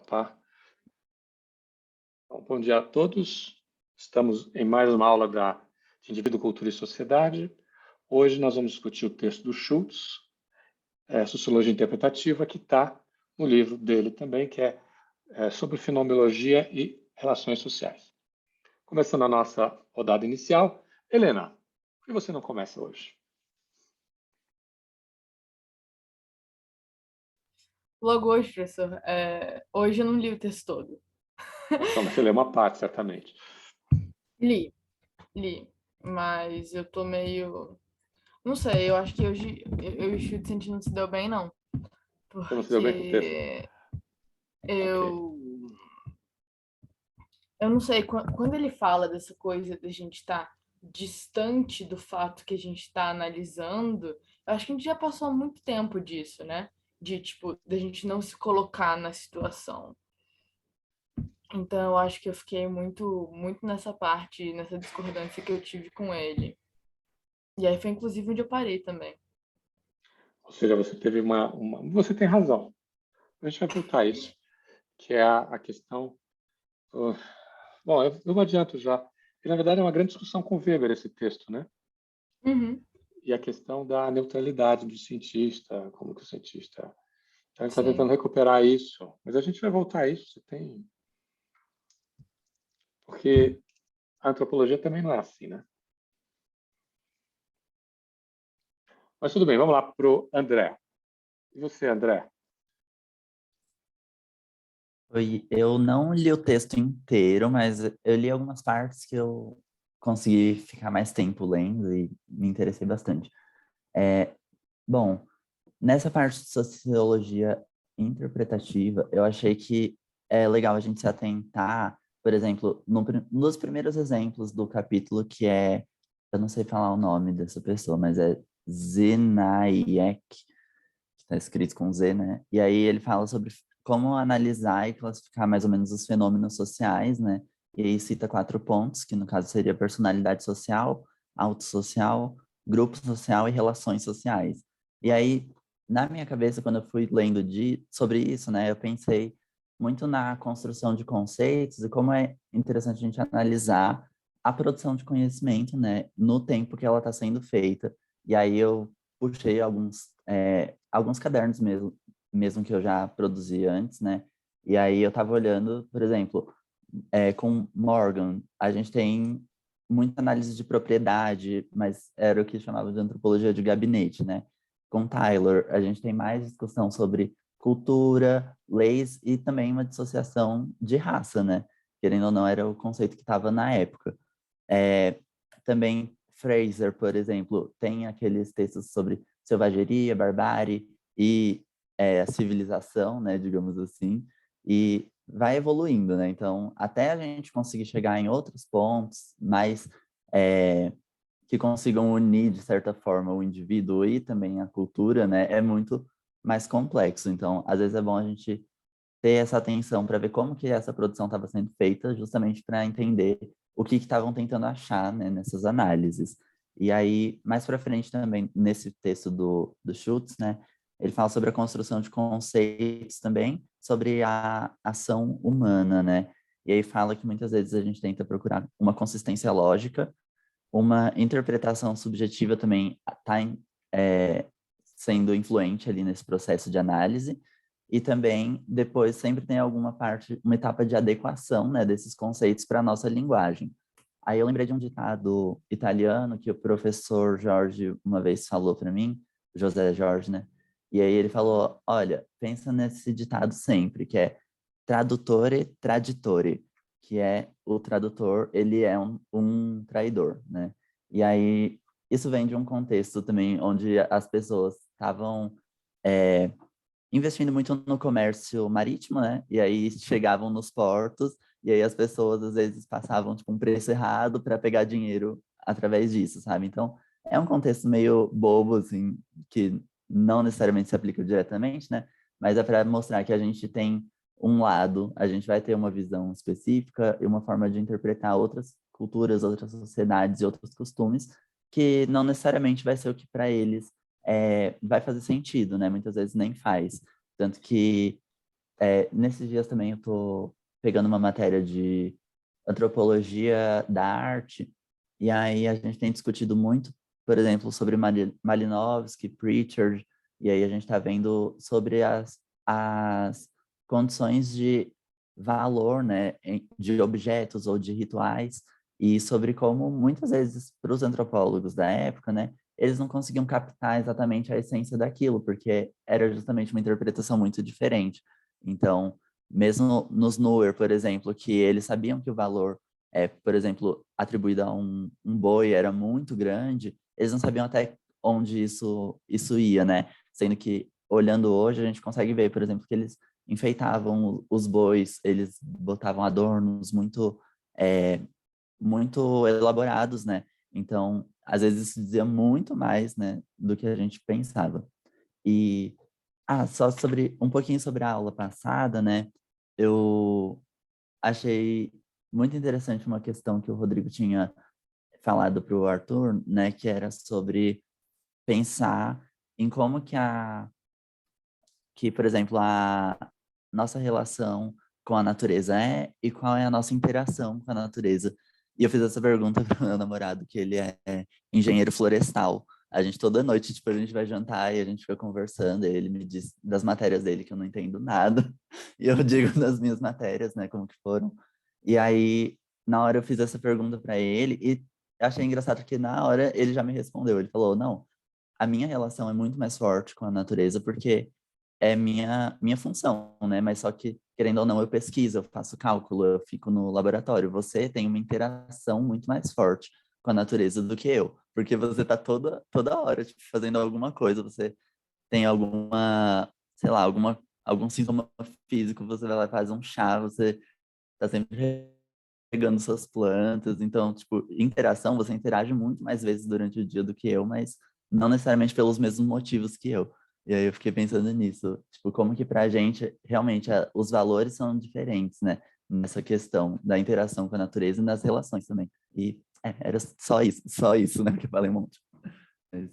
Opa. Então, bom dia a todos. Estamos em mais uma aula de Indivíduo, Cultura e Sociedade. Hoje nós vamos discutir o texto do Schultz, Sociologia Interpretativa, que está no livro dele também, que é sobre Fenomenologia e Relações Sociais. Começando a nossa rodada inicial. Helena, por que você não começa hoje? Logo hoje, professor, hoje eu não li o texto todo. Então, você lê uma parte, certamente. Li, mas eu tô meio... Não sei, eu acho que hoje eu e o Chute não se deu bem, não. Você não se deu bem com o texto? Porque Ok. eu não sei, quando ele fala dessa coisa da gente estar distante do fato que a gente está analisando, eu acho que a gente já passou muito tempo disso, né? De, tipo, da gente não se colocar na situação. Então, eu acho que eu fiquei muito nessa parte, nessa discordância que eu tive com ele. E aí foi inclusive onde eu parei também. Ou seja, você teve Você tem razão. A gente vai voltar a isso, que é a questão. Bom, eu não adianto já. E, na verdade, é uma grande discussão com Weber esse texto, né? Uhum, E a questão da neutralidade do cientista, como que o cientista. Então, a gente está tentando sim. recuperar isso, mas a gente vai voltar a isso. Porque a antropologia também não é assim, né? Mas tudo bem, vamos lá para o André. E você, André? Eu não li o texto inteiro, mas eu li algumas partes que eu consegui ficar mais tempo lendo e me interessei bastante. Bom, nessa parte de sociologia interpretativa, eu achei que é legal a gente se atentar, por exemplo, um dos primeiros exemplos do capítulo, que eu não sei falar o nome dessa pessoa, mas é Zinayak, que está escrito com Z, né? E aí ele fala sobre como analisar e classificar mais ou menos os fenômenos sociais, né? E aí cita 4 pontos, que no caso seria personalidade social, autossocial, grupo social e relações sociais. E aí, na minha cabeça, quando eu fui lendo sobre isso, né, eu pensei muito na construção de conceitos e como é interessante a gente analisar a produção de conhecimento, né, no tempo que ela está sendo feita. E aí eu puxei alguns cadernos mesmo que eu já produzi antes, né? E aí eu estava olhando, por exemplo, com Morgan, a gente tem muita análise de propriedade, mas era o que chamava de antropologia de gabinete, né? Com Taylor, a gente tem mais discussão sobre cultura, leis e também uma dissociação de raça, né? Querendo ou não, era o conceito que estava na época. Também Fraser, por exemplo, tem aqueles textos sobre selvageria, barbárie e a civilização, né, digamos assim, e vai evoluindo, né? Então, até a gente conseguir chegar em outros pontos, mais que consigam unir, de certa forma, o indivíduo e também a cultura, né, é muito mais complexo. Então, às vezes é bom a gente ter essa atenção para ver como que essa produção estava sendo feita, justamente para entender o que estavam tentando achar, né, nessas análises. E aí, mais para frente também, nesse texto do Schultz, né, ele fala sobre a construção de conceitos também, sobre a ação humana, né? E aí fala que muitas vezes a gente tenta procurar uma consistência lógica, uma interpretação subjetiva também está sendo influente ali nesse processo de análise, e também depois sempre tem alguma parte, uma etapa de adequação, né, desses conceitos para a nossa linguagem. Aí eu lembrei de um ditado italiano que o professor Jorge uma vez falou para mim, José Jorge, né? E aí ele falou, olha, pensa nesse ditado sempre, que é tradutore traditore, que é o tradutor, ele é um traidor, né? E aí isso vem de um contexto também onde as pessoas estavam investindo muito no comércio marítimo, né? E aí chegavam nos portos e aí as pessoas às vezes passavam tipo um preço errado para pegar dinheiro através disso, sabe? Então, é um contexto meio bobo assim, que não necessariamente se aplica diretamente, né? Mas é para mostrar que a gente tem um lado, a gente vai ter uma visão específica e uma forma de interpretar outras culturas, outras sociedades e outros costumes que não necessariamente vai ser o que para eles vai fazer sentido, né? Muitas vezes nem faz. Tanto que nesses dias também eu tô pegando uma matéria de antropologia da arte, e aí a gente tem discutido muito, por exemplo, sobre Malinowski, Pritchard, e aí a gente está vendo sobre as condições de valor, né, de objetos ou de rituais, e sobre como muitas vezes para os antropólogos da época, né, eles não conseguiam captar exatamente a essência daquilo, porque era justamente uma interpretação muito diferente. Então, mesmo nos Nuer, por exemplo, que eles sabiam que o valor, por exemplo, atribuído a um boi era muito grande, eles não sabiam até onde isso ia, né? Sendo que, olhando hoje, a gente consegue ver, por exemplo, que eles enfeitavam os bois, eles botavam adornos muito elaborados, né? Então, às vezes isso dizia muito mais, né, do que a gente pensava. E só sobre um pouquinho sobre a aula passada, né? Eu achei muito interessante uma questão que o Rodrigo tinha falado para o Arthur, né, que era sobre pensar em como que, por exemplo, a nossa relação com a natureza e qual é a nossa interação com a natureza. E eu fiz essa pergunta para o meu namorado, que ele é engenheiro florestal. A gente toda noite, tipo, a gente vai jantar e a gente fica conversando, e ele me diz das matérias dele que eu não entendo nada, e eu digo das minhas matérias, né, como que foram. E aí, na hora eu fiz essa pergunta para ele e achei engraçado que na hora ele já me respondeu. Ele falou: "Não, a minha relação é muito mais forte com a natureza porque é minha função, né? Mas só que, querendo ou não, eu pesquiso, eu faço cálculo, eu fico no laboratório. Você tem uma interação muito mais forte com a natureza do que eu, porque você tá toda hora, tipo, fazendo alguma coisa, você tem alguma, sei lá, algum sintoma físico, você vai lá e faz um chá, você tá sempre regando suas plantas. Então, tipo, interação, você interage muito mais vezes durante o dia do que eu, mas não necessariamente pelos mesmos motivos que eu. E aí eu fiquei pensando nisso, tipo, como que pra gente, realmente, os valores são diferentes, né? Nessa questão da interação com a natureza e nas relações também. E era só isso, né? Que eu falei um monte. Mas...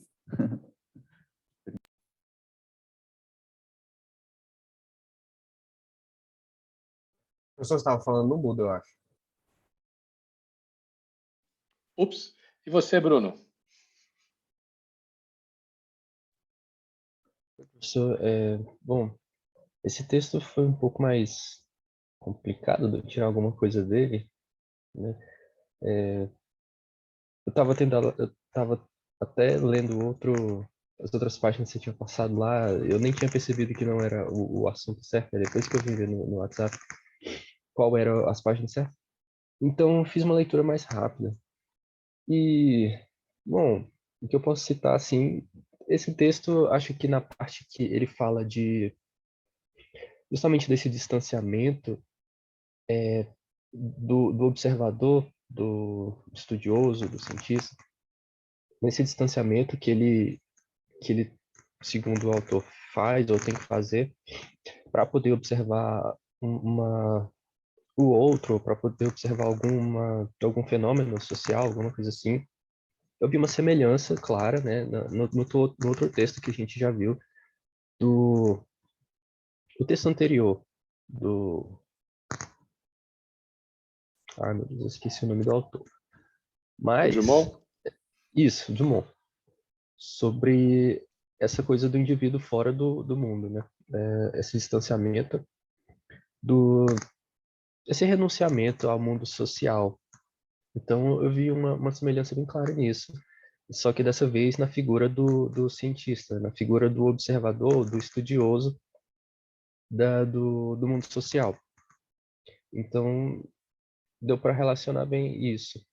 O professor estava falando no mudo, eu acho. Ups. E você, Bruno? Professor, bom, esse texto foi um pouco mais complicado de eu tirar alguma coisa dele, né? Eu estava até lendo as outras páginas que você tinha passado lá, eu nem tinha percebido que não era o assunto certo, né? Depois que eu vim ver no WhatsApp qual eram as páginas certas. Então, eu fiz uma leitura mais rápida. E, bom, o que eu posso citar, assim, esse texto, acho que na parte que ele fala justamente desse distanciamento do observador, do estudioso, do cientista, nesse distanciamento que ele, segundo o autor, faz ou tem que fazer para poder observar o outro, para poder observar algum fenômeno social, alguma coisa assim. Eu vi uma semelhança clara, né, no outro texto que a gente já viu, do texto anterior, do... Ai, meu Deus, eu esqueci o nome do autor. O Mas, Drummond? isso, Dumont, sobre essa coisa do indivíduo fora do mundo, né? Esse distanciamento, do, esse renunciamento ao mundo social. Então, eu vi uma semelhança bem clara nisso. Só que dessa vez na figura do cientista, na figura do observador, do estudioso do mundo social. Então, deu para relacionar bem isso.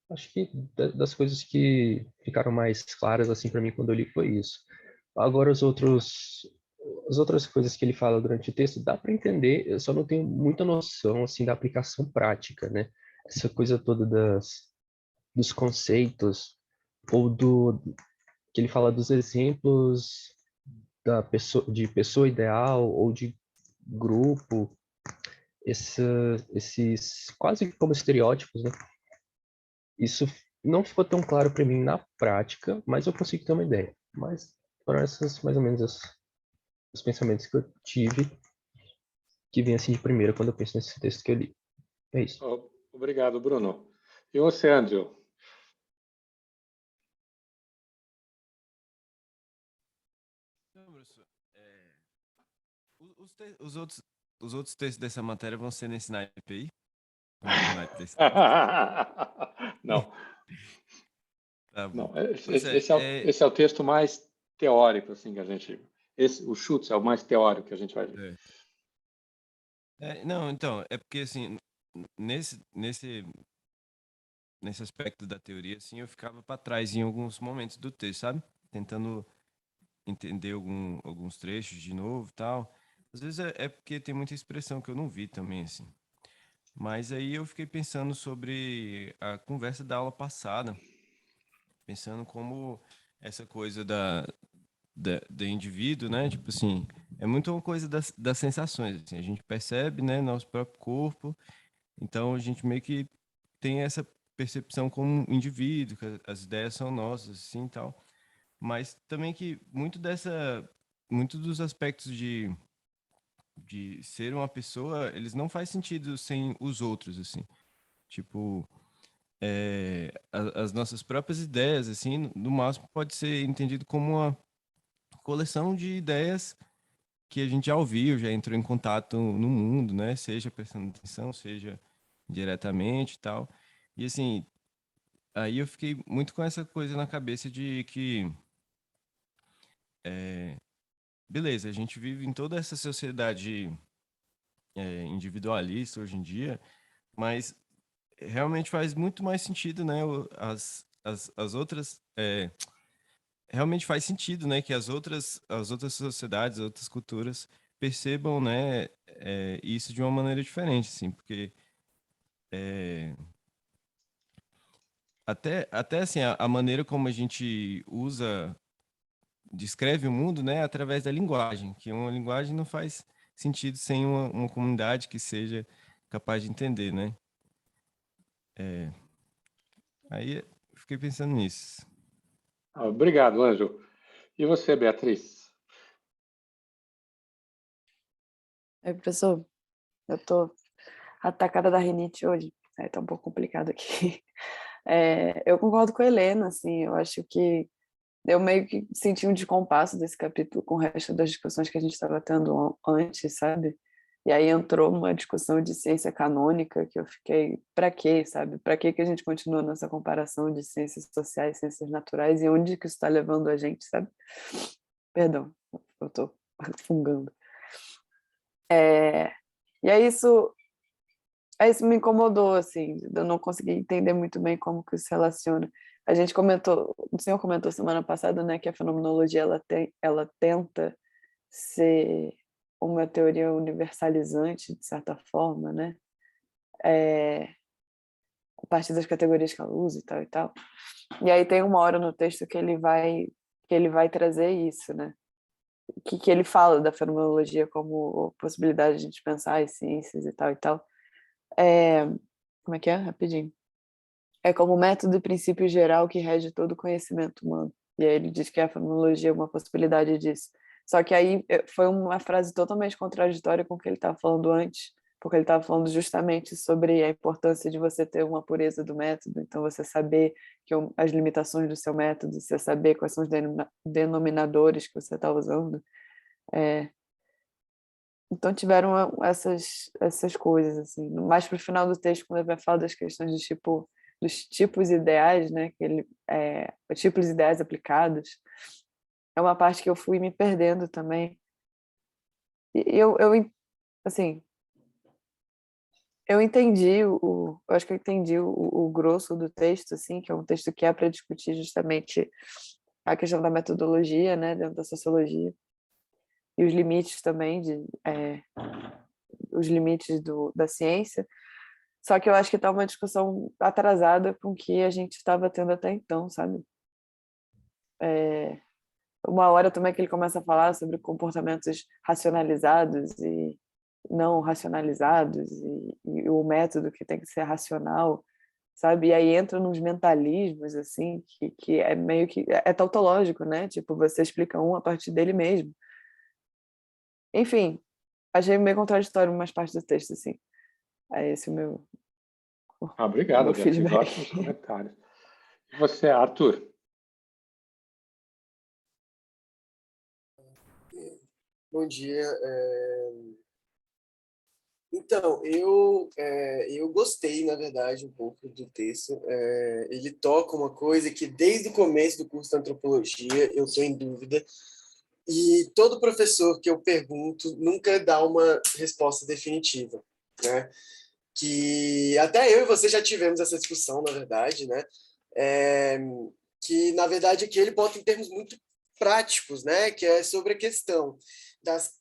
Acho que das coisas que ficaram mais claras assim para mim quando eu li foi isso. Agora as outras coisas que ele fala durante o texto dá para entender, eu só não tenho muita noção assim da aplicação prática, né? Essa coisa toda dos conceitos ou do que ele fala dos exemplos de pessoa ideal ou de grupo, esse, esses quase como estereótipos, né? Isso não ficou tão claro para mim na prática, mas eu consigo ter uma ideia. Mas foram esses mais ou menos os pensamentos que eu tive. que vem assim de primeira quando eu penso nesse texto que eu li. É isso. Obrigado, Bruno. E você, Andrew? Não, professor, os outros textos dessa matéria vão ser nesse naipe aí? No mesmo naipe desse texto? Não, Tá bom. não. Pois é, Esse é o texto mais teórico, assim, que a gente... o Schutz é o mais teórico que a gente vai ver. não, então, é porque, assim, nesse aspecto da teoria, assim, eu ficava para trás em alguns momentos do texto, sabe? Tentando entender alguns trechos de novo e tal. Às vezes é porque tem muita expressão que eu não vi também, assim. Mas aí eu fiquei pensando sobre a conversa da aula passada, pensando como essa coisa do indivíduo, né? Tipo assim, é muito uma coisa das sensações, assim. A gente percebe, né, nosso próprio corpo, então a gente meio que tem essa percepção como um indivíduo, que as ideias são nossas, assim, e tal. Mas também que muito dos aspectos de ser uma pessoa, eles não faz sentido sem os outros, assim. Tipo, as nossas próprias ideias, assim, no máximo pode ser entendido como uma coleção de ideias que a gente já ouviu, já entrou em contato no mundo, né? Seja prestando atenção, seja diretamente e tal. E assim, aí eu fiquei muito com essa coisa na cabeça de que, beleza, a gente vive em toda essa sociedade individualista hoje em dia, mas realmente faz muito mais sentido, né? As outras realmente faz sentido, né, que as outras sociedades, as outras culturas percebam, né, isso de uma maneira diferente, assim, porque até assim a maneira como a gente descreve o mundo, né, através da linguagem, que uma linguagem não faz sentido sem uma comunidade que seja capaz de entender, né? Aí eu fiquei pensando nisso. Obrigado, Ângelo. E você, Beatriz? Oi, professor, eu tô atacada da rinite hoje, aí tá um pouco complicado aqui. Eu concordo com a Helena, assim, eu acho que eu meio que senti um descompasso desse capítulo com o resto das discussões que a gente estava tendo antes, sabe? E aí entrou uma discussão de ciência canônica que eu fiquei, para quê, sabe? Para que a gente continua nessa comparação de ciências sociais, ciências naturais e onde que isso está levando a gente, sabe? Perdão, eu tô fungando. E aí isso me incomodou, assim, eu não consegui entender muito bem como que isso se relaciona. A gente comentou, o senhor comentou semana passada, né, que a fenomenologia ela tenta ser uma teoria universalizante, de certa forma, né, a partir das categorias que ela usa e tal e tal. E aí tem uma hora no texto que ele vai trazer isso, né, que ele fala da fenomenologia como possibilidade de a gente pensar as ciências e tal e tal. Como é que é? Rapidinho. É como método e princípio geral que rege todo o conhecimento humano. E aí ele diz que a fenomenologia é uma possibilidade disso. Só que aí foi uma frase totalmente contraditória com o que ele estava falando antes, porque ele estava falando justamente sobre a importância de você ter uma pureza do método, então você saber as limitações do seu método, você saber quais são os denominadores que você está usando. Então tiveram essas coisas assim. Mais para o final do texto, quando ele vai falar das questões dos tipos ideais, né, tipos ideais aplicados, é uma parte que eu fui me perdendo também. E eu assim, eu entendi eu acho que eu entendi o grosso do texto, assim, que é um texto que é para discutir justamente a questão da metodologia, né, dentro da sociologia e os limites também os limites da ciência. Só que eu acho que está uma discussão atrasada com o que a gente estava tendo até então, sabe? Uma hora também que ele começa a falar sobre comportamentos racionalizados e não racionalizados e o método que tem que ser racional, sabe? E aí entra nos mentalismos, assim, que é meio que... É tautológico, né? Tipo, você explica um a partir dele mesmo. Enfim, achei meio contraditório umas partes do texto, assim. É esse o meu, Obrigado, meu Beatriz. feedback. Ótimos comentários. E você, Arthur? Bom dia. Então, eu gostei, na verdade, um pouco do texto. Ele toca uma coisa que, desde o começo do curso de antropologia, eu estou em dúvida. E todo professor que eu pergunto nunca dá uma resposta definitiva, né? Que até eu e você já tivemos essa discussão, na verdade, né? É, que, na verdade, aqui ele bota em termos muito práticos, né? Que é sobre a questão das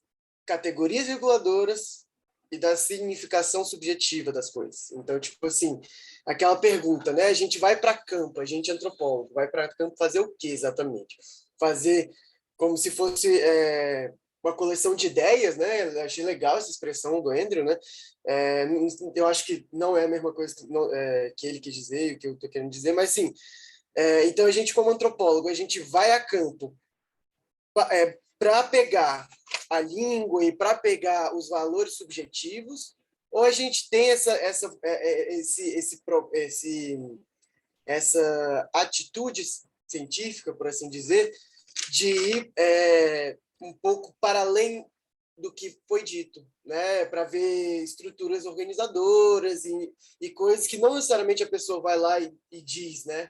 categorias reguladoras e da significação subjetiva das coisas. Então, tipo assim, aquela pergunta, né? A gente vai para campo, a gente é antropólogo, vai para campo fazer o quê exatamente? Fazer como se fosse uma coleção de ideias, né? Eu achei legal essa expressão do Andrew, né? Eu acho que não é a mesma coisa que ele quis dizer, o que eu estou querendo dizer, mas sim. Então, a gente, como antropólogo, a gente vai a campo para pegar a língua e para pegar os valores subjetivos, ou a gente tem essa atitude científica, por assim dizer, de ir um pouco para além do que foi dito, né? Para ver estruturas organizadoras e coisas que não necessariamente a pessoa vai lá e diz, né?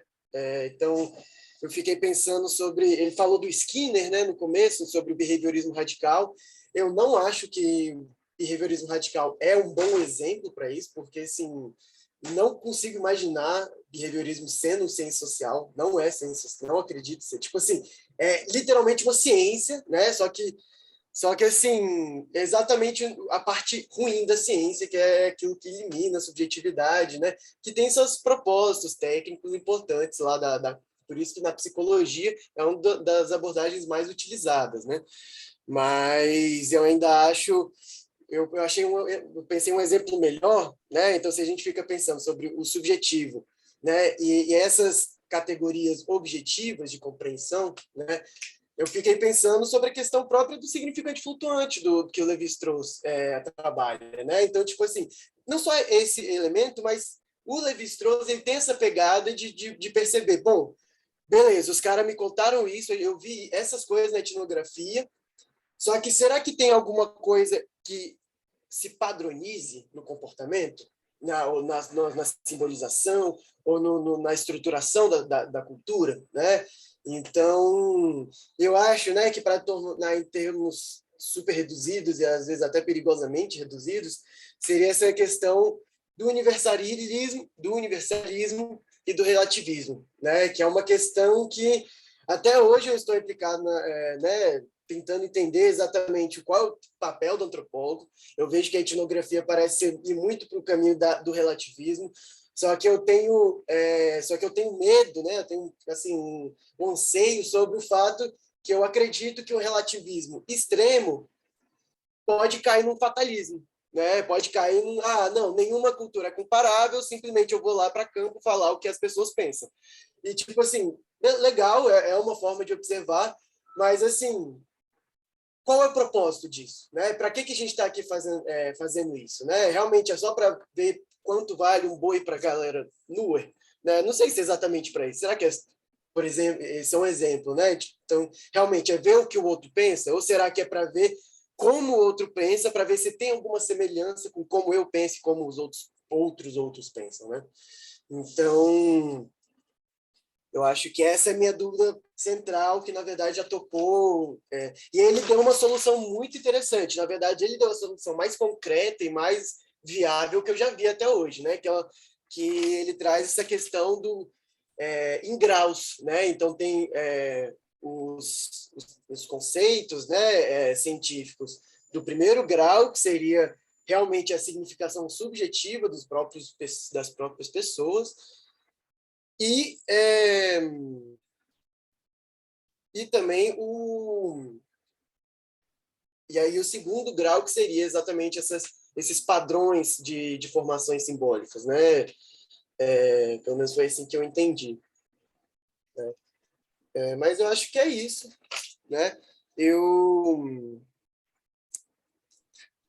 Então, eu fiquei pensando sobre... Ele falou do Skinner, né, no começo, sobre o behaviorismo radical. Eu não acho que behaviorismo radical é um bom exemplo para isso, porque, assim, não consigo imaginar behaviorismo sendo ciência social. Não é ciência social, não acredito ser. Tipo assim, é literalmente uma ciência, né? Só que, assim, exatamente a parte ruim da ciência, que é aquilo que elimina a subjetividade, né? Que tem seus propósitos técnicos importantes lá por isso que na psicologia é uma das abordagens mais utilizadas, né? Mas eu ainda acho... Eu pensei em um exemplo melhor, né? Então, se a gente fica pensando sobre o subjetivo, né? E essas categorias objetivas de compreensão, né? Eu fiquei pensando sobre a questão própria do significante flutuante do que o Lévi-Strauss trabalha, né? Então, tipo assim, não só esse elemento, mas o Lévi-Strauss ele tem essa pegada de perceber, bom, beleza, os caras me contaram isso, eu vi essas coisas na etnografia, só que será que tem alguma coisa que se padronize no comportamento, na simbolização ou na estruturação da cultura, né? Então, eu acho, né, que para tornar em termos super reduzidos e às vezes até perigosamente reduzidos, seria essa questão do universalismo e do relativismo, né? Que é uma questão que até hoje eu estou implicado né, tentando entender exatamente qual é o papel do antropólogo. Eu vejo que a etnografia parece ir muito para o caminho do relativismo, só que eu tenho medo, né? Eu tenho assim um anseio sobre o fato que eu acredito que o relativismo extremo pode cair num fatalismo, né? Pode cair não, nenhuma cultura é comparável, simplesmente eu vou lá para campo falar o que as pessoas pensam. E tipo assim, legal, é uma forma de observar, mas assim, qual é o propósito disso, né? Para que a gente está aqui fazendo isso, né? Realmente é só para ver quanto vale um boi para a galera nua, né? Não sei se é exatamente para isso. Será que por exemplo, esse é um exemplo, né? Então, realmente é ver o que o outro pensa, ou será que é para ver como o outro pensa, para ver se tem alguma semelhança com como eu penso e como os outros pensam, né? Então, eu acho que essa é a minha dúvida central, que, na verdade, já tocou. E ele deu uma solução muito interessante. Na verdade, ele deu a solução mais concreta e mais viável que eu já vi até hoje, né? Que ele traz essa questão em graus, né? Então, tem os conceitos, né, científicos do primeiro grau, que seria realmente a significação subjetiva das próprias pessoas, e também o segundo grau, que seria exatamente esses padrões de formações simbólicas, né? Pelo menos foi assim que eu entendi, né? Mas eu acho que é isso, né?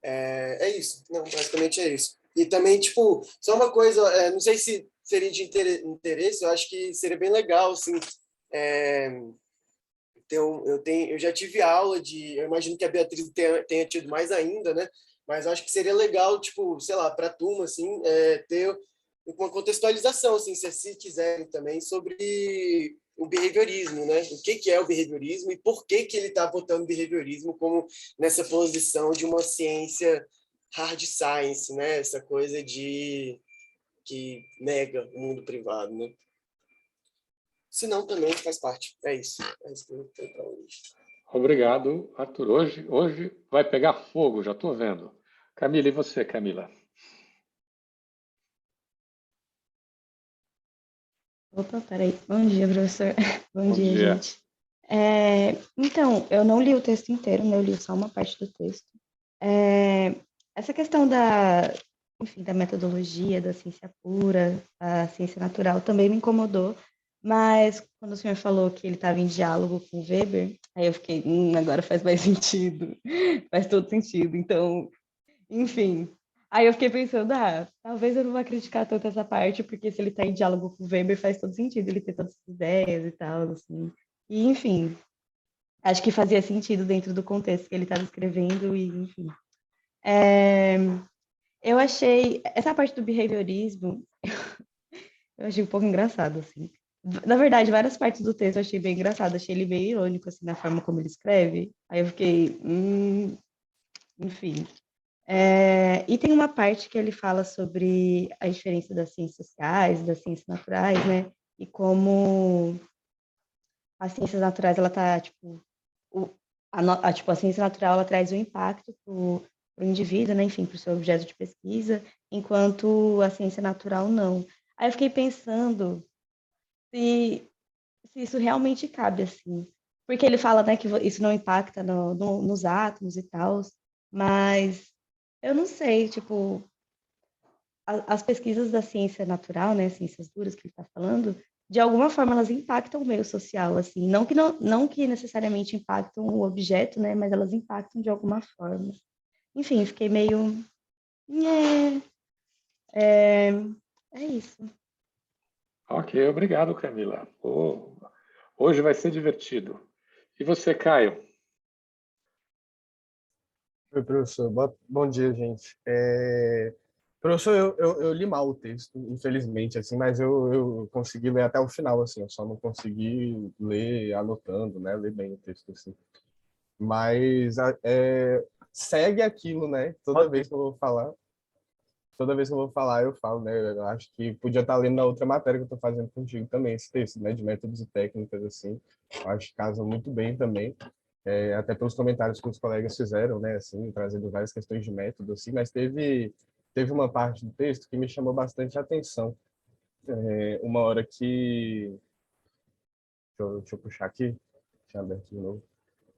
É isso. Não, basicamente é isso. E também, tipo, só uma coisa, não sei se seria de interesse, eu acho que seria bem legal, assim, eu já tive aula eu imagino que a Beatriz tenha tido mais ainda, né? Mas eu acho que seria legal, tipo, sei lá, para a turma, assim, ter uma contextualização, assim, se quiserem também, sobre o behaviorismo, né? O que é o behaviorismo e por que ele está botando o behaviorismo como nessa posição de uma ciência hard science, né? Essa coisa que nega o mundo privado, né? Se não, também faz parte. É isso. É isso que eu tenho para hoje. Obrigado, Arthur. Hoje vai pegar fogo, já estou vendo. Camila, e você, Camila? Opa, peraí. Bom dia, professor. Bom Bom dia, dia. gente. Então, eu não li o texto inteiro, né? Eu li só uma parte do texto. Essa questão enfim, da metodologia, da ciência pura, da ciência natural, também me incomodou, mas quando o senhor falou que ele estava em diálogo com o Weber, aí eu fiquei, agora faz mais sentido, faz todo sentido. Então, enfim. Aí eu fiquei pensando, talvez eu não vá criticar tanto essa parte, porque se ele está em diálogo com o Weber, faz todo sentido ele ter todas essas ideias e tal, assim. E, enfim, acho que fazia sentido dentro do contexto que ele estava escrevendo, e, enfim. Eu achei essa parte do behaviorismo, eu achei um pouco engraçado, assim. Na verdade, várias partes do texto eu achei bem engraçado, achei ele bem irônico, assim, na forma como ele escreve. Aí eu fiquei, enfim. E tem uma parte que ele fala sobre a diferença das ciências sociais, das ciências naturais, né? E como as ciências naturais, ela tá, tipo, a ciência natural, ela traz um impacto para o indivíduo, né? Enfim, para o seu objeto de pesquisa, enquanto a ciência natural não. Aí eu fiquei pensando se isso realmente cabe, assim. Porque ele fala, né, que isso não impacta nos átomos e tal, mas eu não sei, tipo, as pesquisas da ciência natural, né, ciências duras que ele está falando, de alguma forma elas impactam o meio social, assim, não que necessariamente impactam o objeto, né, mas elas impactam de alguma forma. Enfim, fiquei meio, é isso. Ok, obrigado, Camila. Hoje vai ser divertido. E você, Caio? Oi, professor. Bom dia, gente. Professor, eu li mal o texto, infelizmente, assim, mas eu consegui ler até o final, assim, eu só não consegui ler anotando, né, ler bem o texto, assim. Mas segue aquilo, né, toda vez que eu vou falar, eu falo, né, eu acho que podia estar lendo na outra matéria que eu estou fazendo contigo também, esse texto, né, de métodos e técnicas, assim, eu acho que casa muito bem também. Até pelos comentários que os colegas fizeram, né, assim, trazendo várias questões de método, assim, mas teve uma parte do texto que me chamou bastante atenção. Uma hora que... Deixa eu puxar aqui, deixa eu aberto de novo.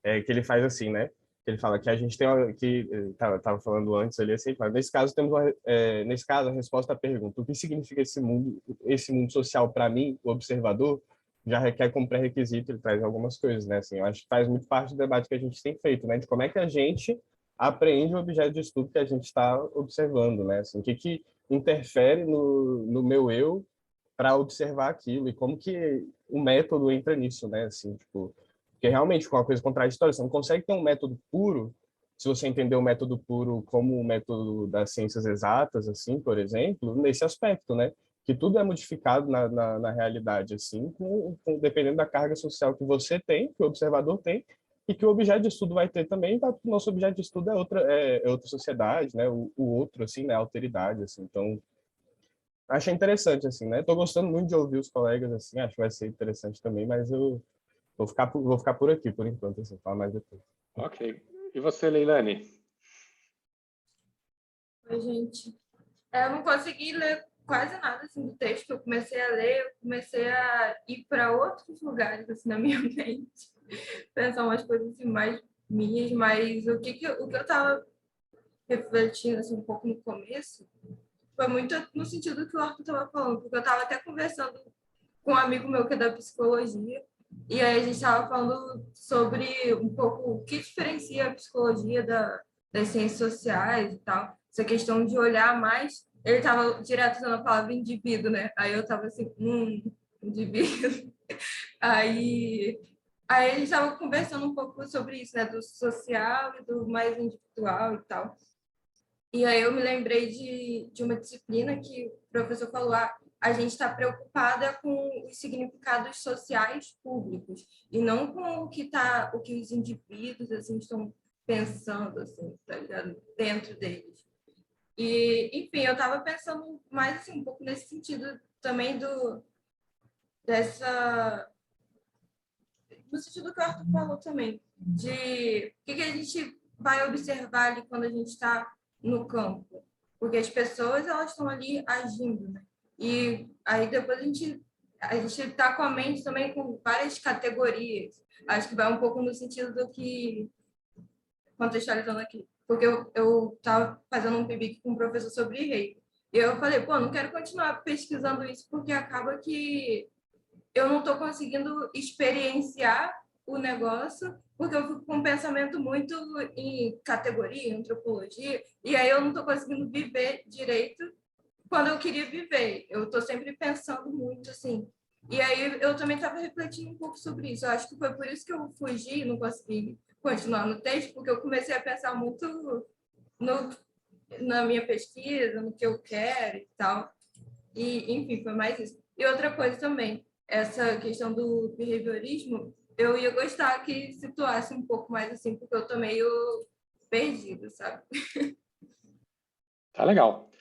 Que ele faz assim, né? Ele fala que a gente tem que tava falando antes ali assim, fala, nesse caso a resposta à pergunta, o que significa esse mundo social para mim, o observador, já requer como pré-requisito, ele traz algumas coisas, né? Assim, eu acho que faz muito parte do debate que a gente tem feito, né? De como é que a gente apreende o objeto de estudo que a gente está observando, né? Assim, o que interfere no meu eu para observar aquilo e como que o método entra nisso, né? Assim, tipo, porque realmente com uma coisa contraditória, você não consegue ter um método puro, se você entender o método puro como o método das ciências exatas, assim, por exemplo, nesse aspecto, né? Que tudo é modificado na realidade, assim, dependendo da carga social que você tem, que o observador tem, e que o objeto de estudo vai ter também, tá? O nosso objeto de estudo é outra sociedade, né? O outro, assim, né? A alteridade, assim. Então, achei interessante, assim, né? Tô gostando muito de ouvir os colegas, assim, acho que vai ser interessante também, mas eu vou ficar por aqui, por enquanto, assim, falar mais depois. Ok. E você, Leilane? Oi, gente. Eu não consegui ler quase nada assim, do texto que eu comecei a ler, eu comecei a ir para outros lugares assim, na minha mente, pensar umas coisas assim, mais minhas, mas o que eu estava refletindo assim, um pouco no começo foi muito no sentido que o Arthur estava falando, porque eu estava até conversando com um amigo meu que é da psicologia, e aí a gente estava falando sobre um pouco o que diferencia a psicologia das ciências sociais e tal, essa questão de olhar mais, ele estava direto usando a palavra indivíduo, né? Aí eu estava assim, indivíduo. Aí a gente estava conversando um pouco sobre isso, né? Do social e do mais individual e tal. E aí eu me lembrei de uma disciplina que o professor falou, a gente está preocupada com os significados sociais públicos e não com o que os indivíduos assim estão pensando assim, tá ligado? Dentro deles. E, enfim, eu estava pensando mais assim, um pouco nesse sentido também no sentido que o Arthur falou também, de o que a gente vai observar ali quando a gente está no campo. Porque as pessoas, elas estão ali agindo, né? E aí depois a gente está com a mente também com várias categorias. Acho que vai um pouco no sentido do que, contextualizando aqui, porque eu estava fazendo um PIBIC com um professor sobre rei. E eu falei, pô, não quero continuar pesquisando isso, porque acaba que eu não estou conseguindo experienciar o negócio, porque eu fico com um pensamento muito em categoria, em antropologia, e aí eu não estou conseguindo viver direito quando eu queria viver. Eu estou sempre pensando muito assim. E aí eu também estava refletindo um pouco sobre isso. Eu acho que foi por isso que eu fugi e não consegui continuar no texto, porque eu comecei a pensar muito na minha pesquisa, no que eu quero e tal. E, enfim, foi mais isso. E outra coisa também, essa questão do behaviorismo, eu ia gostar que situasse um pouco mais assim, porque eu tô meio perdida, sabe? Tá legal.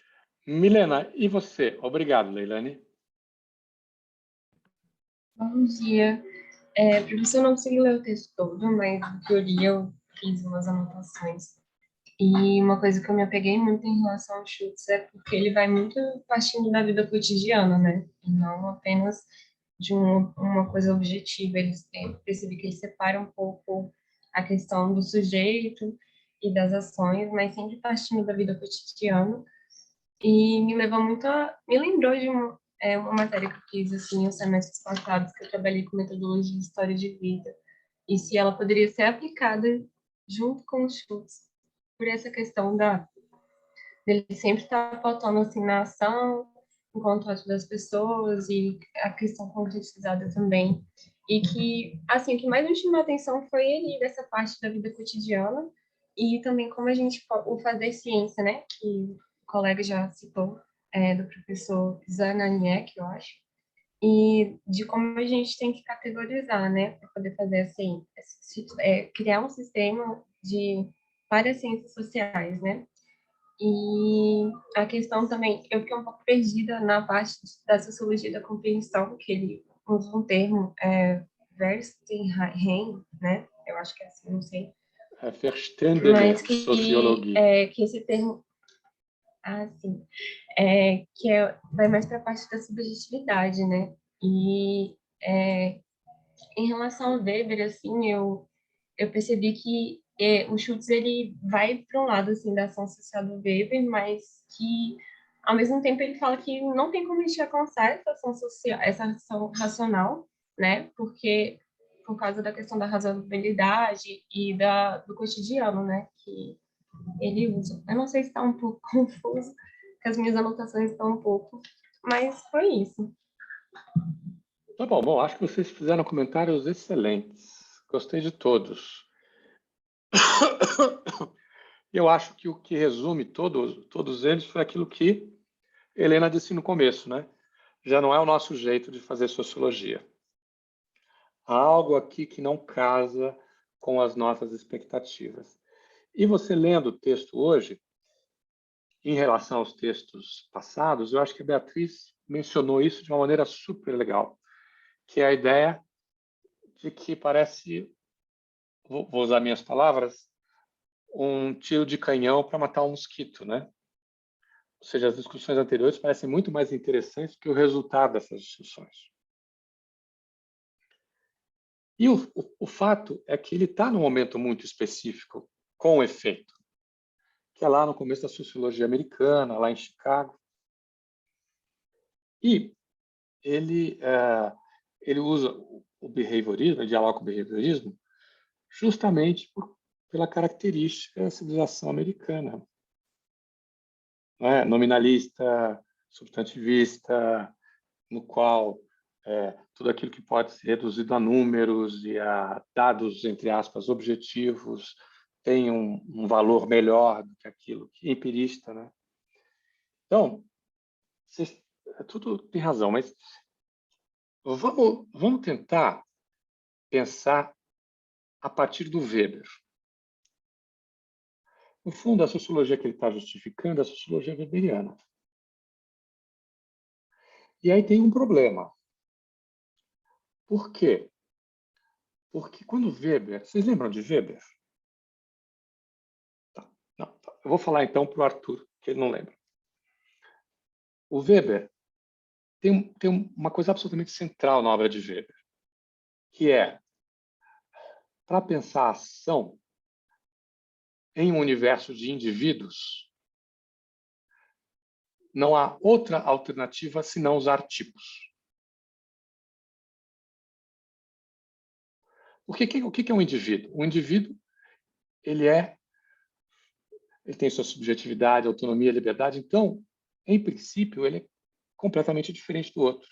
Milena, e você? Obrigado, Leilane. Bom dia. Professor, eu não consegui ler o texto todo, mas o que eu li eu fiz umas anotações. E uma coisa que eu me apeguei muito em relação ao Schultz é porque ele vai muito partindo da vida cotidiana, né? E não apenas de uma coisa objetiva. Eu percebi que ele separa um pouco a questão do sujeito e das ações, mas sempre partindo da vida cotidiana. E me levou muito me lembrou de uma matéria que eu fiz, assim, os semestres passados, que eu trabalhei com metodologia de história de vida, e se ela poderia ser aplicada junto com os Schultz, por essa questão dele sempre estar faltando, assim, na ação, em contato das pessoas, e a questão concretizada também. E que, assim, o que mais me chamou a atenção foi ele, dessa parte da vida cotidiana, e também como a gente, o fazer ciência, né, que o colega já citou, do professor Zananiek, eu acho, e de como a gente tem que categorizar, né, para poder fazer assim, criar um sistema para as ciências sociais, né. E a questão também, eu fiquei um pouco perdida na parte da sociologia da compreensão, que ele usa um termo, Verstehen, né, eu acho que é assim, não sei, Verständige mas Sociologie. que esse termo, sim, vai mais para a parte da subjetividade, né? E em relação ao Weber, assim, eu percebi que o Schultz ele vai para um lado assim da ação social do Weber, mas que ao mesmo tempo ele fala que não tem como a gente alcançar essa ação social, essa ação racional, né? Porque por causa da questão da razoabilidade e do cotidiano, né? Que ele usa. Eu não sei se está um pouco confuso, porque as minhas anotações estão um pouco, mas foi isso. Tá bom, bom, acho que vocês fizeram comentários excelentes. Gostei de todos. Eu acho que o que resume todos eles foi aquilo que Helena disse no começo, né? Já não é o nosso jeito de fazer sociologia. Há algo aqui que não casa com as nossas expectativas. E você lendo o texto hoje, em relação aos textos passados, eu acho que a Beatriz mencionou isso de uma maneira super legal, que é a ideia de que parece, vou usar minhas palavras, um tiro de canhão para matar um mosquito, né? Ou seja, as discussões anteriores parecem muito mais interessantes que o resultado dessas discussões. E o fato é que ele está num momento muito específico, com o efeito, que é lá no começo da sociologia americana, lá em Chicago. E ele usa o behaviorismo, o diálogo com o behaviorismo, justamente pela característica da civilização americana. Não é? Nominalista, substantivista, no qual tudo aquilo que pode ser reduzido a números e a dados, entre aspas, objetivos, tem um valor melhor do que aquilo que é empirista, né? Então, tudo tem razão, mas vamos tentar pensar a partir do Weber. No fundo, a sociologia que ele está justificando é a sociologia weberiana. E aí tem um problema. Por quê? Porque quando Weber... Vocês lembram de Weber? Tá. Não, tá. Eu vou falar então para o Arthur, que ele não lembra. O Weber tem uma coisa absolutamente central na obra de Weber, que é, para pensar a ação em um universo de indivíduos, não há outra alternativa senão usar tipos. O que é um indivíduo? Um indivíduo, ele tem sua subjetividade, autonomia, liberdade. Então, em princípio, ele é completamente diferente do outro.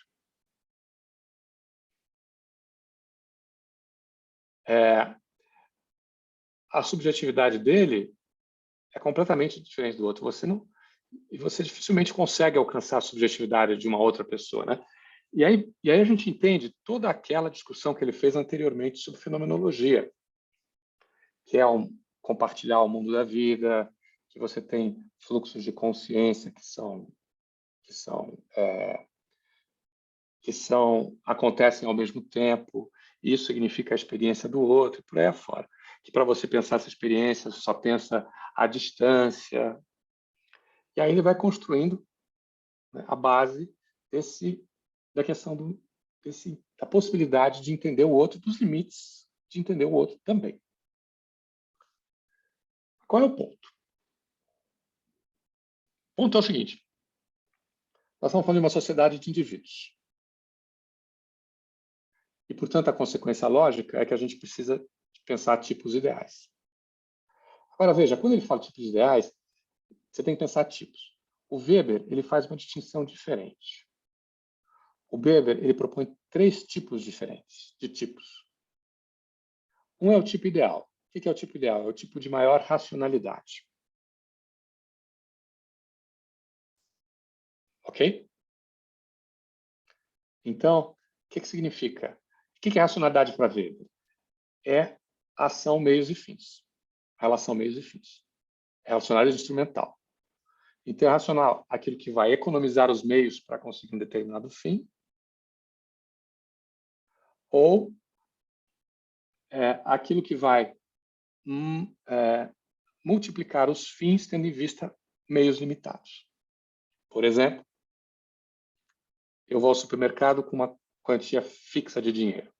A subjetividade dele é completamente diferente do outro. Você dificilmente consegue alcançar a subjetividade de uma outra pessoa, né? E aí a gente entende toda aquela discussão que ele fez anteriormente sobre fenomenologia, que é compartilhar o mundo da vida, que você tem fluxos de consciência acontecem ao mesmo tempo. Isso significa a experiência do outro, e por aí afora. Que para você pensar essa experiência, você só pensa à distância. E aí ele vai construindo, né, a base da questão da possibilidade de entender o outro, dos limites de entender o outro também. Qual é o ponto? O ponto é o seguinte. Nós estamos falando de uma sociedade de indivíduos. E, portanto, a consequência lógica é que a gente precisa pensar tipos ideais. Agora, veja, quando ele fala de tipos ideais, você tem que pensar tipos. O Weber, ele faz uma distinção diferente. O Weber, ele propõe 3 tipos diferentes de tipos. Um é o tipo ideal. O que é o tipo ideal? É o tipo de maior racionalidade. Ok? Então, o que significa? O que é racionalidade para Weber? É ação, meios e fins. Relação meios e fins. É racionalidade instrumental. Então, é racional aquilo que vai economizar os meios para conseguir um determinado fim, ou aquilo que vai multiplicar os fins tendo em vista meios limitados. Por exemplo, eu vou ao supermercado com uma quantia fixa de dinheiro.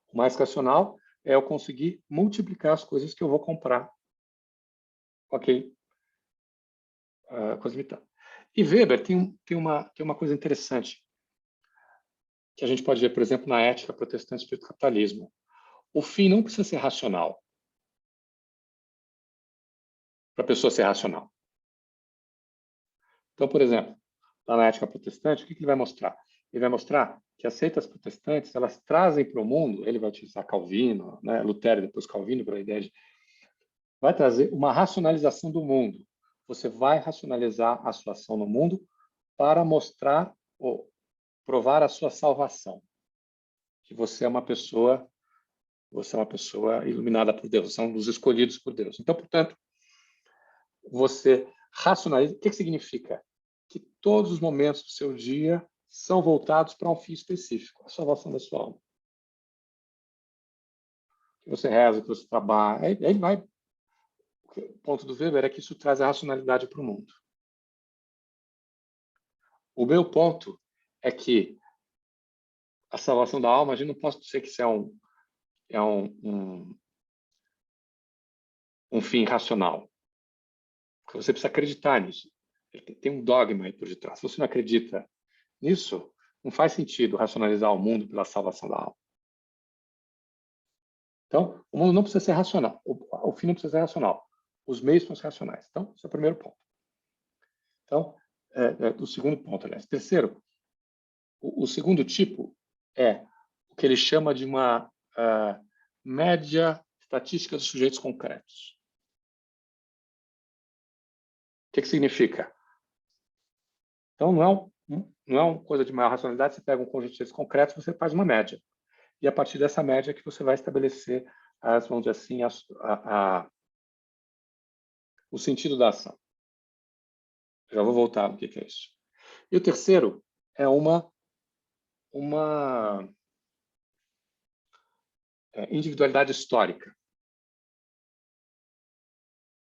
O mais racional é eu conseguir multiplicar as coisas que eu vou comprar. Ok? Coisa limitada. E Weber tem uma coisa interessante que a gente pode ver, por exemplo, na ética protestante do capitalismo. O fim não precisa ser racional para a pessoa ser racional. Então, por exemplo, lá na ética protestante, o que ele vai mostrar? Ele vai mostrar que as seitas protestantes, elas trazem para o mundo, ele vai utilizar Calvino, né, Lutero e depois Calvino, para a ideia de... vai trazer uma racionalização do mundo. Você vai racionalizar a sua ação no mundo para mostrar ou provar a sua salvação. Que você é uma pessoa iluminada por Deus, você é um dos escolhidos por Deus. Então, portanto, você racionaliza. O que significa? Que todos os momentos do seu dia são voltados para um fim específico, a salvação da sua alma. Que você reza, que você trabalha. Aí vai. O ponto do Weber é que isso traz a racionalidade para o mundo. O meu ponto é que a salvação da alma, a gente não pode dizer que isso é um fim racional. Porque você precisa acreditar nisso. Tem um dogma aí por detrás. Se você não acredita nisso, não faz sentido racionalizar o mundo pela salvação da alma. Então, o mundo não precisa ser racional. O fim não precisa ser racional. Os meios são racionais. Então, esse é o primeiro ponto. Então, o segundo ponto, aliás. Terceiro, o segundo tipo é o que ele chama de uma média estatística dos sujeitos concretos. O que significa? Então, não é uma coisa de maior racionalidade, você pega um conjunto de sujeitos concretos, você faz uma média. E a partir dessa média que você vai estabelecer, vamos dizer assim, o sentido da ação. Já vou voltar no que é isso. E o terceiro é uma individualidade histórica.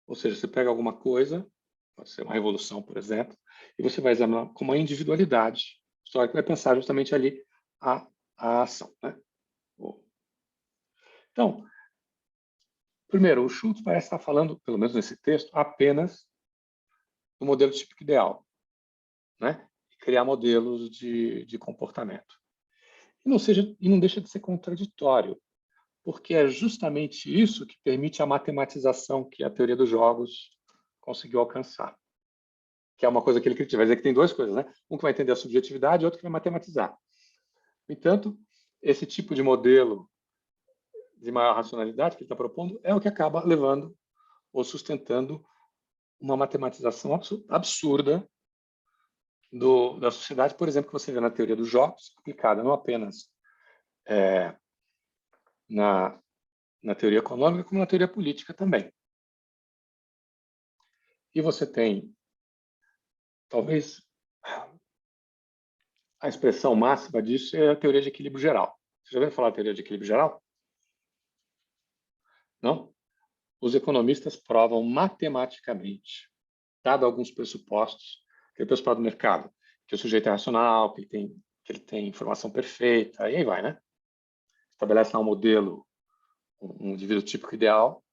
Ou seja, você pega alguma coisa, pode ser uma revolução, por exemplo, e você vai examinar como uma individualidade histórica, vai pensar justamente ali a ação, né? Então, primeiro, o Schultz parece estar falando, pelo menos nesse texto, apenas do modelo típico ideal, né? E criar modelos de comportamento. E não deixa de ser contraditório, porque é justamente isso que permite a matematização que a teoria dos jogos conseguiu alcançar. Que é uma coisa que ele critica. Vai dizer que tem duas coisas, né? Um que vai entender a subjetividade e outro que vai matematizar. No entanto, esse tipo de modelo de maior racionalidade que ele está propondo é o que acaba levando ou sustentando uma matematização absurda da sociedade, por exemplo, que você vê na teoria dos jogos, aplicada não apenas na teoria econômica, como na teoria política também. E você tem, talvez, a expressão máxima disso é a teoria de equilíbrio geral. Você já ouviu falar da teoria de equilíbrio geral? Não? Os economistas provam matematicamente, dado alguns pressupostos, que é o pressuposto do mercado, que o sujeito é racional, que ele tem informação perfeita, e aí vai, né? Estabelece lá um modelo, um indivíduo típico ideal,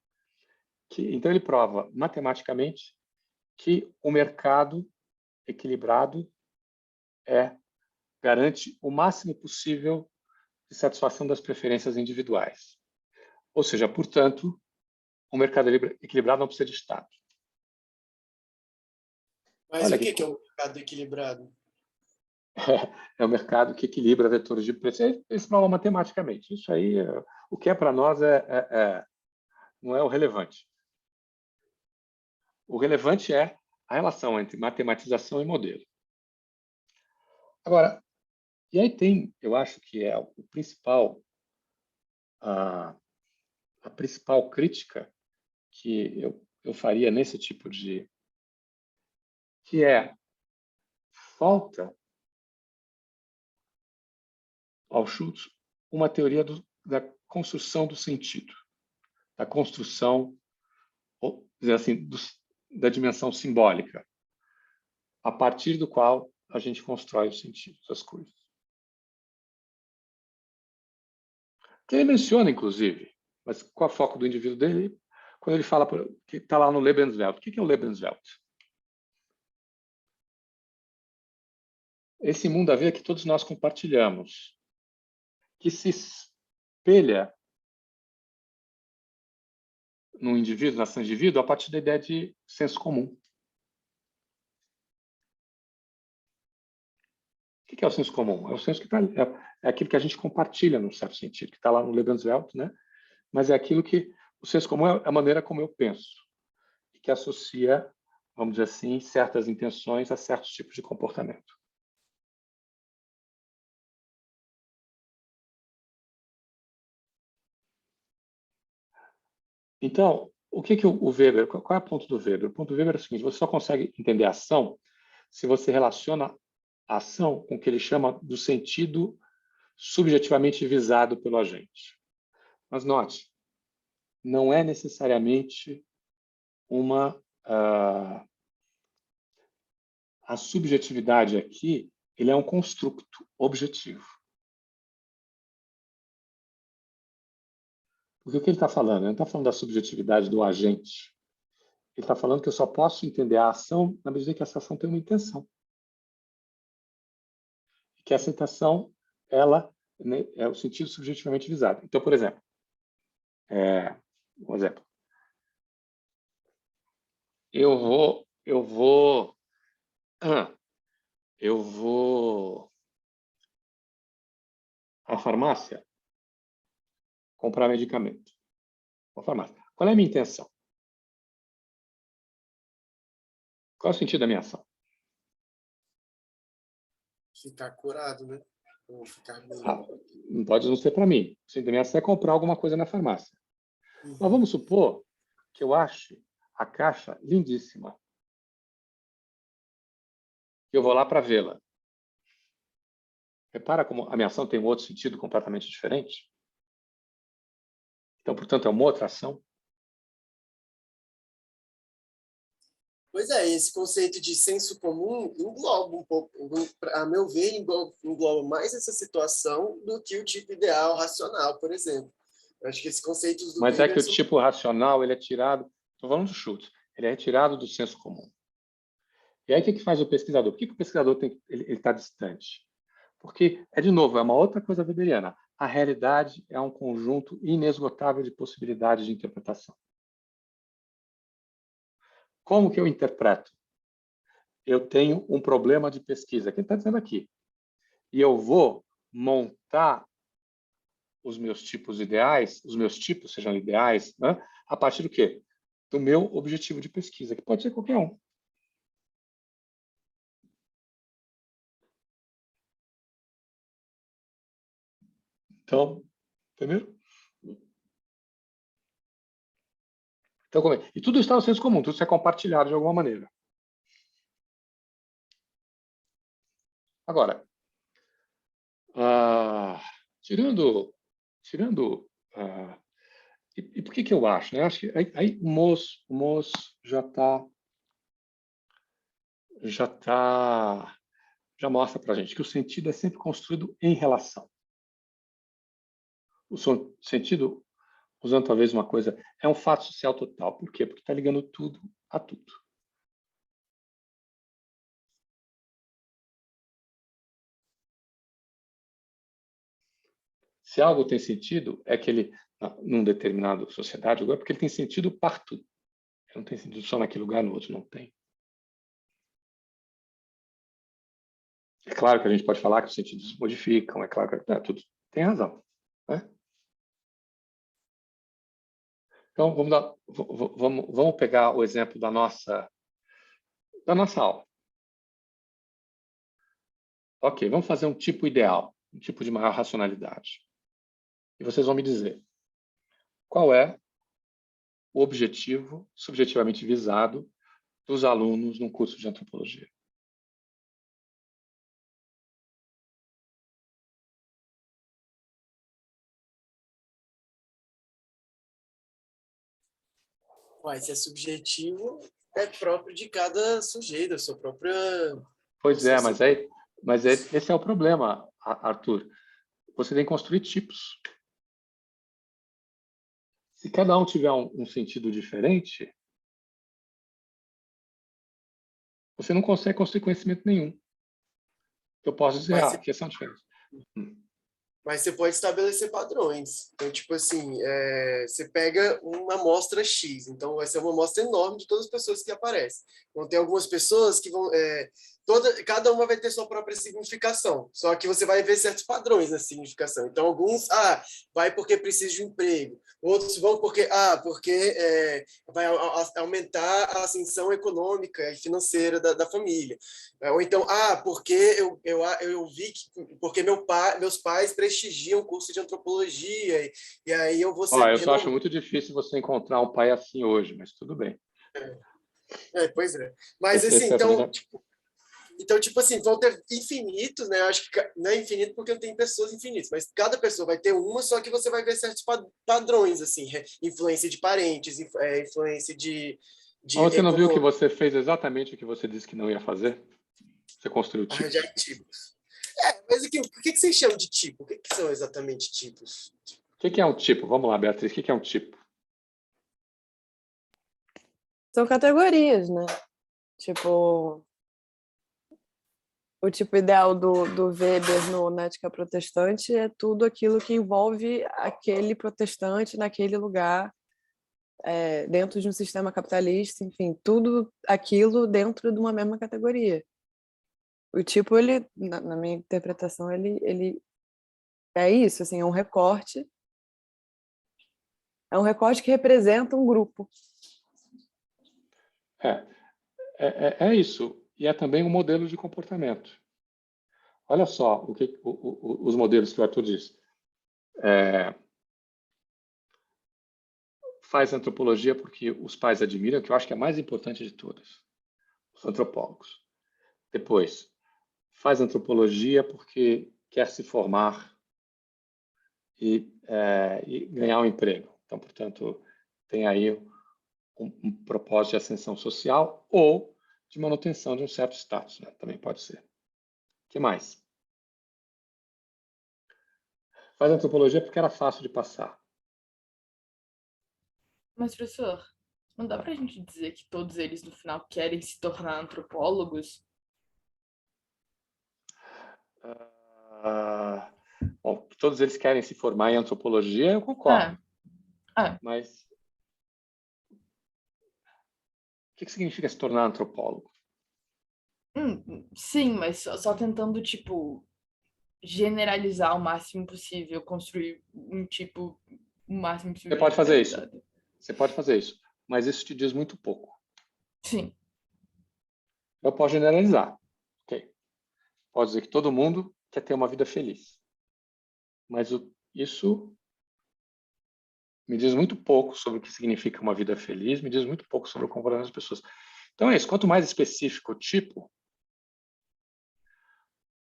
então ele prova matematicamente que o mercado equilibrado garante o máximo possível de satisfação das preferências individuais. Ou seja, portanto, o mercado equilibrado não precisa de Estado. Mas olha, o que é um mercado equilibrado? É o mercado que equilibra vetores de preço. Eles provam matematicamente. Isso aí, o que é para nós não é o relevante. O relevante é a relação entre matematização e modelo. Agora, e aí tem, eu acho que é o principal, a principal crítica que eu faria nesse tipo de... que é falta ao Schultz uma teoria da construção do sentido, da construção, ou dizer assim, da dimensão simbólica, a partir do qual a gente constrói o sentido das coisas. Que ele menciona, inclusive, mas qual é o foco do indivíduo dele? Quando ele fala que está lá no Lebenswelt. O que é o Lebenswelt? Esse mundo a ver que todos nós compartilhamos, que se espelha no indivíduo, na ação indivíduo, a partir da ideia de senso comum. O que é o senso comum? É o senso que é aquilo que a gente compartilha, num certo sentido, que está lá no Lebenswelt, né? Mas é aquilo que o senso comum é a maneira como eu penso e que associa, vamos dizer assim, certas intenções a certos tipos de comportamento. Então, o que o Weber, qual é o ponto do Weber? O ponto do Weber é o seguinte: você só consegue entender a ação se você relaciona a ação com o que ele chama do sentido subjetivamente visado pelo agente. Mas note, não é necessariamente a subjetividade aqui, ele é um construto objetivo. Porque o que ele está falando? Ele não está falando da subjetividade do agente. Ele está falando que eu só posso entender a ação na medida que essa ação tem uma intenção. E que essa intenção, ela, né, é o sentido subjetivamente visado. Então, por exemplo, Um exemplo. Eu vou à farmácia comprar medicamento. Uma farmácia. Qual é a minha intenção? Qual é o sentido da minha ação? Ficar curado, né? Ou ficar bem. Não pode não ser para mim. O sentido da minha ação é comprar alguma coisa na farmácia. Mas vamos supor que eu ache a caixa lindíssima. Eu vou lá para vê-la. Repara como a minha ação tem um outro sentido completamente diferente? Então, portanto, é uma outra ação. Pois é, esse conceito de senso comum engloba um pouco, a meu ver, engloba mais essa situação do que o tipo ideal racional, por exemplo. Eu acho que esses conceitos do Mas é Weber que o são... tipo racional, ele é tirado, estou falando do Schultz, ele é retirado do senso comum. E aí, o que faz o pesquisador? Por que o pesquisador ele está distante? Porque, de novo, é uma outra coisa weberiana. A realidade é um conjunto inesgotável de possibilidades de interpretação. Como que eu interpreto? Eu tenho um problema de pesquisa, que ele está dizendo aqui. E eu vou montar os meus tipos ideais, os meus tipos sejam ideais, né? A partir do quê? Do meu objetivo de pesquisa, que pode ser qualquer um. Então, entendeu? Então, e tudo está no senso comum, tudo isso é compartilhado de alguma maneira. Agora, tirando e por que eu acho? Né? Acho que aí o Moos já mostra para a gente que o sentido é sempre construído em relação. O sentido, usando talvez uma coisa, é um fato social total. Por quê? Porque está ligando tudo a tudo. Se algo tem sentido, é que ele, num determinado sociedade, agora, porque ele tem sentido para tudo. Ele não tem sentido só naquele lugar, no outro não tem. É claro que a gente pode falar que os sentidos se modificam, é claro que tudo tem razão. Né? Então, vamos pegar o exemplo da nossa aula. Ok, vamos fazer um tipo ideal, um tipo de maior racionalidade. E vocês vão me dizer qual é o objetivo subjetivamente visado dos alunos num curso de antropologia. Se é subjetivo, é próprio de cada sujeito, a sua própria... Pois é, mas esse é o problema, Arthur. Você tem que construir tipos. Se cada um tiver um sentido diferente, você não consegue construir conhecimento nenhum. Eu posso dizer, que são diferentes. Mas você pode estabelecer padrões. Então, tipo assim, você pega uma amostra X, então vai ser uma amostra enorme de todas as pessoas que aparecem. Então, tem algumas pessoas que vão... cada uma vai ter sua própria significação, só que você vai ver certos padrões na significação. Então, alguns, vai porque precisa de um emprego. Outros vão porque vai aumentar a ascensão econômica e financeira da família. Ou então, porque eu vi que porque meus pais prestigiam o curso de antropologia e aí eu vou ser... Eu só acho muito difícil você encontrar um pai assim hoje, mas tudo bem. Pois é. Mas assim, então, tipo assim, vão ter infinitos, né? Eu acho que não é infinito porque eu tenho pessoas infinitas, mas cada pessoa vai ter uma, só que você vai ver certos padrões, assim, influência de parentes, influência de Mas você não viu que você fez exatamente o que você disse que não ia fazer? Você construiu tipos. Arranjar tipos. Mas aqui, o que vocês chamam de tipo? O que são exatamente tipos? O que é um tipo? Vamos lá, Beatriz, o que é um tipo? São categorias, né? Tipo, O tipo ideal do Weber na Ética Protestante é tudo aquilo que envolve aquele protestante naquele lugar, dentro de um sistema capitalista, enfim, tudo aquilo dentro de uma mesma categoria. O tipo, ele, na minha interpretação, ele é isso, assim, é um recorte que representa um grupo. É isso. E é também um modelo de comportamento. Olha só os modelos que o Arthur diz. Faz antropologia porque os pais admiram, que eu acho que é a mais importante de todas, os antropólogos. Depois, faz antropologia porque quer se formar e ganhar um emprego. Então, portanto, tem aí um propósito de ascensão social ou de manutenção de um certo status, né? Também pode ser. O que mais? Faz antropologia porque era fácil de passar. Mas, professor, não dá pra gente dizer que todos eles, no final, querem se tornar antropólogos? Bom, que todos eles querem se formar em antropologia, eu concordo. Mas o que significa se tornar antropólogo? Sim, mas só tentando, tipo, generalizar o máximo possível, construir um tipo o máximo possível Você pode fazer isso. generalizado. Você pode fazer isso. Mas isso te diz muito pouco. Sim. Eu posso generalizar. Ok. Pode dizer que todo mundo quer ter uma vida feliz. Mas isso me diz muito pouco sobre o que significa uma vida feliz, me diz muito pouco sobre o comportamento das pessoas. Então é isso. Quanto mais específico o tipo,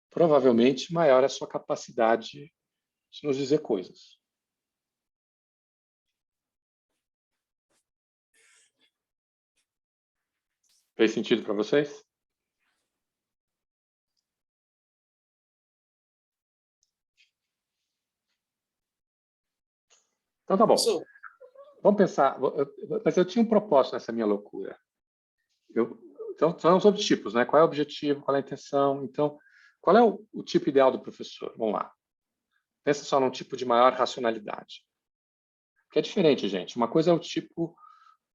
provavelmente maior é a sua capacidade de nos dizer coisas. Fez sentido para vocês? Então tá bom. Vamos pensar. Mas eu tinha um propósito nessa minha loucura. Então, falamos sobre tipos, né? Qual é o objetivo, qual é a intenção? Então, qual é o tipo ideal do professor? Vamos lá. Pensa só num tipo de maior racionalidade. Que é diferente, gente. Uma coisa é o tipo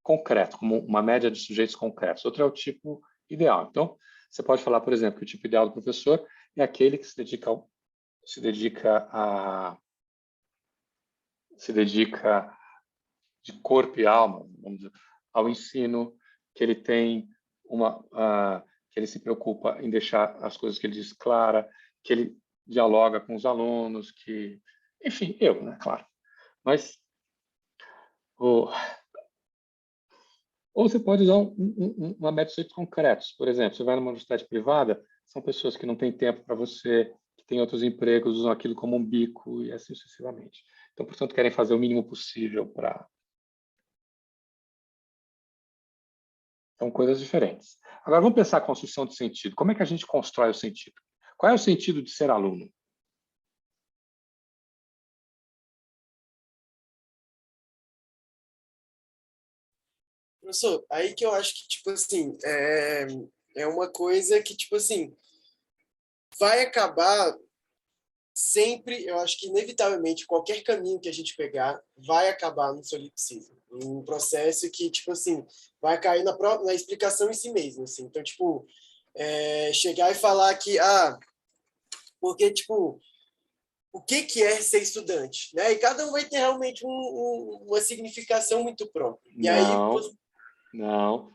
concreto, como uma média de sujeitos concretos. Outra é o tipo ideal. Então, você pode falar, por exemplo, que o tipo ideal do professor é aquele que se dedica de corpo e alma, vamos dizer, ao ensino, que ele tem que ele se preocupa em deixar as coisas que ele diz clara, que ele dialoga com os alunos, enfim, né, claro. Mas ou você pode usar uma média de sujeitos concretos. Por exemplo, você vai numa universidade privada, são pessoas que não têm tempo para você, que têm outros empregos, usam aquilo como um bico e assim sucessivamente. Então, portanto, querem fazer o mínimo possível para... São coisas diferentes. Agora, vamos pensar a construção de sentido. Como é que a gente constrói o sentido? Qual é o sentido de ser aluno? Professor, aí que eu acho que, tipo assim, é uma coisa que, tipo assim, vai acabar sempre, eu acho que inevitavelmente, qualquer caminho que a gente pegar vai acabar no solipsismo. Um processo que, tipo assim, vai cair na explicação em si mesmo, assim. Então, tipo, chegar e falar que, porque, tipo, o que é ser estudante, né? E cada um vai ter realmente uma significação muito própria. E aí não.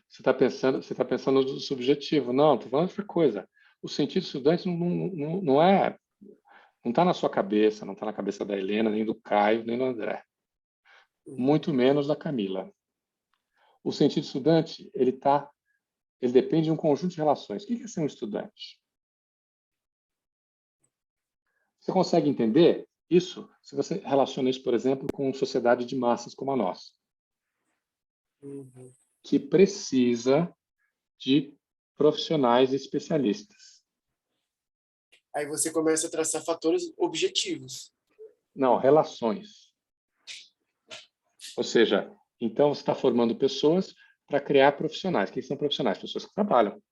Você está pensando no subjetivo. Não, estou falando de outra coisa. O sentido estudante não está na sua cabeça, não está na cabeça da Helena, nem do Caio, nem do André. Muito menos da Camila. O sentido estudante, ele depende de um conjunto de relações. O que é ser um estudante? Você consegue entender isso se você relaciona isso, por exemplo, com sociedade de massas como a nossa, que precisa de profissionais e especialistas. Aí você começa a traçar fatores objetivos. Não, relações. Ou seja, então você está formando pessoas para criar profissionais. Quem são profissionais? Pessoas que trabalham.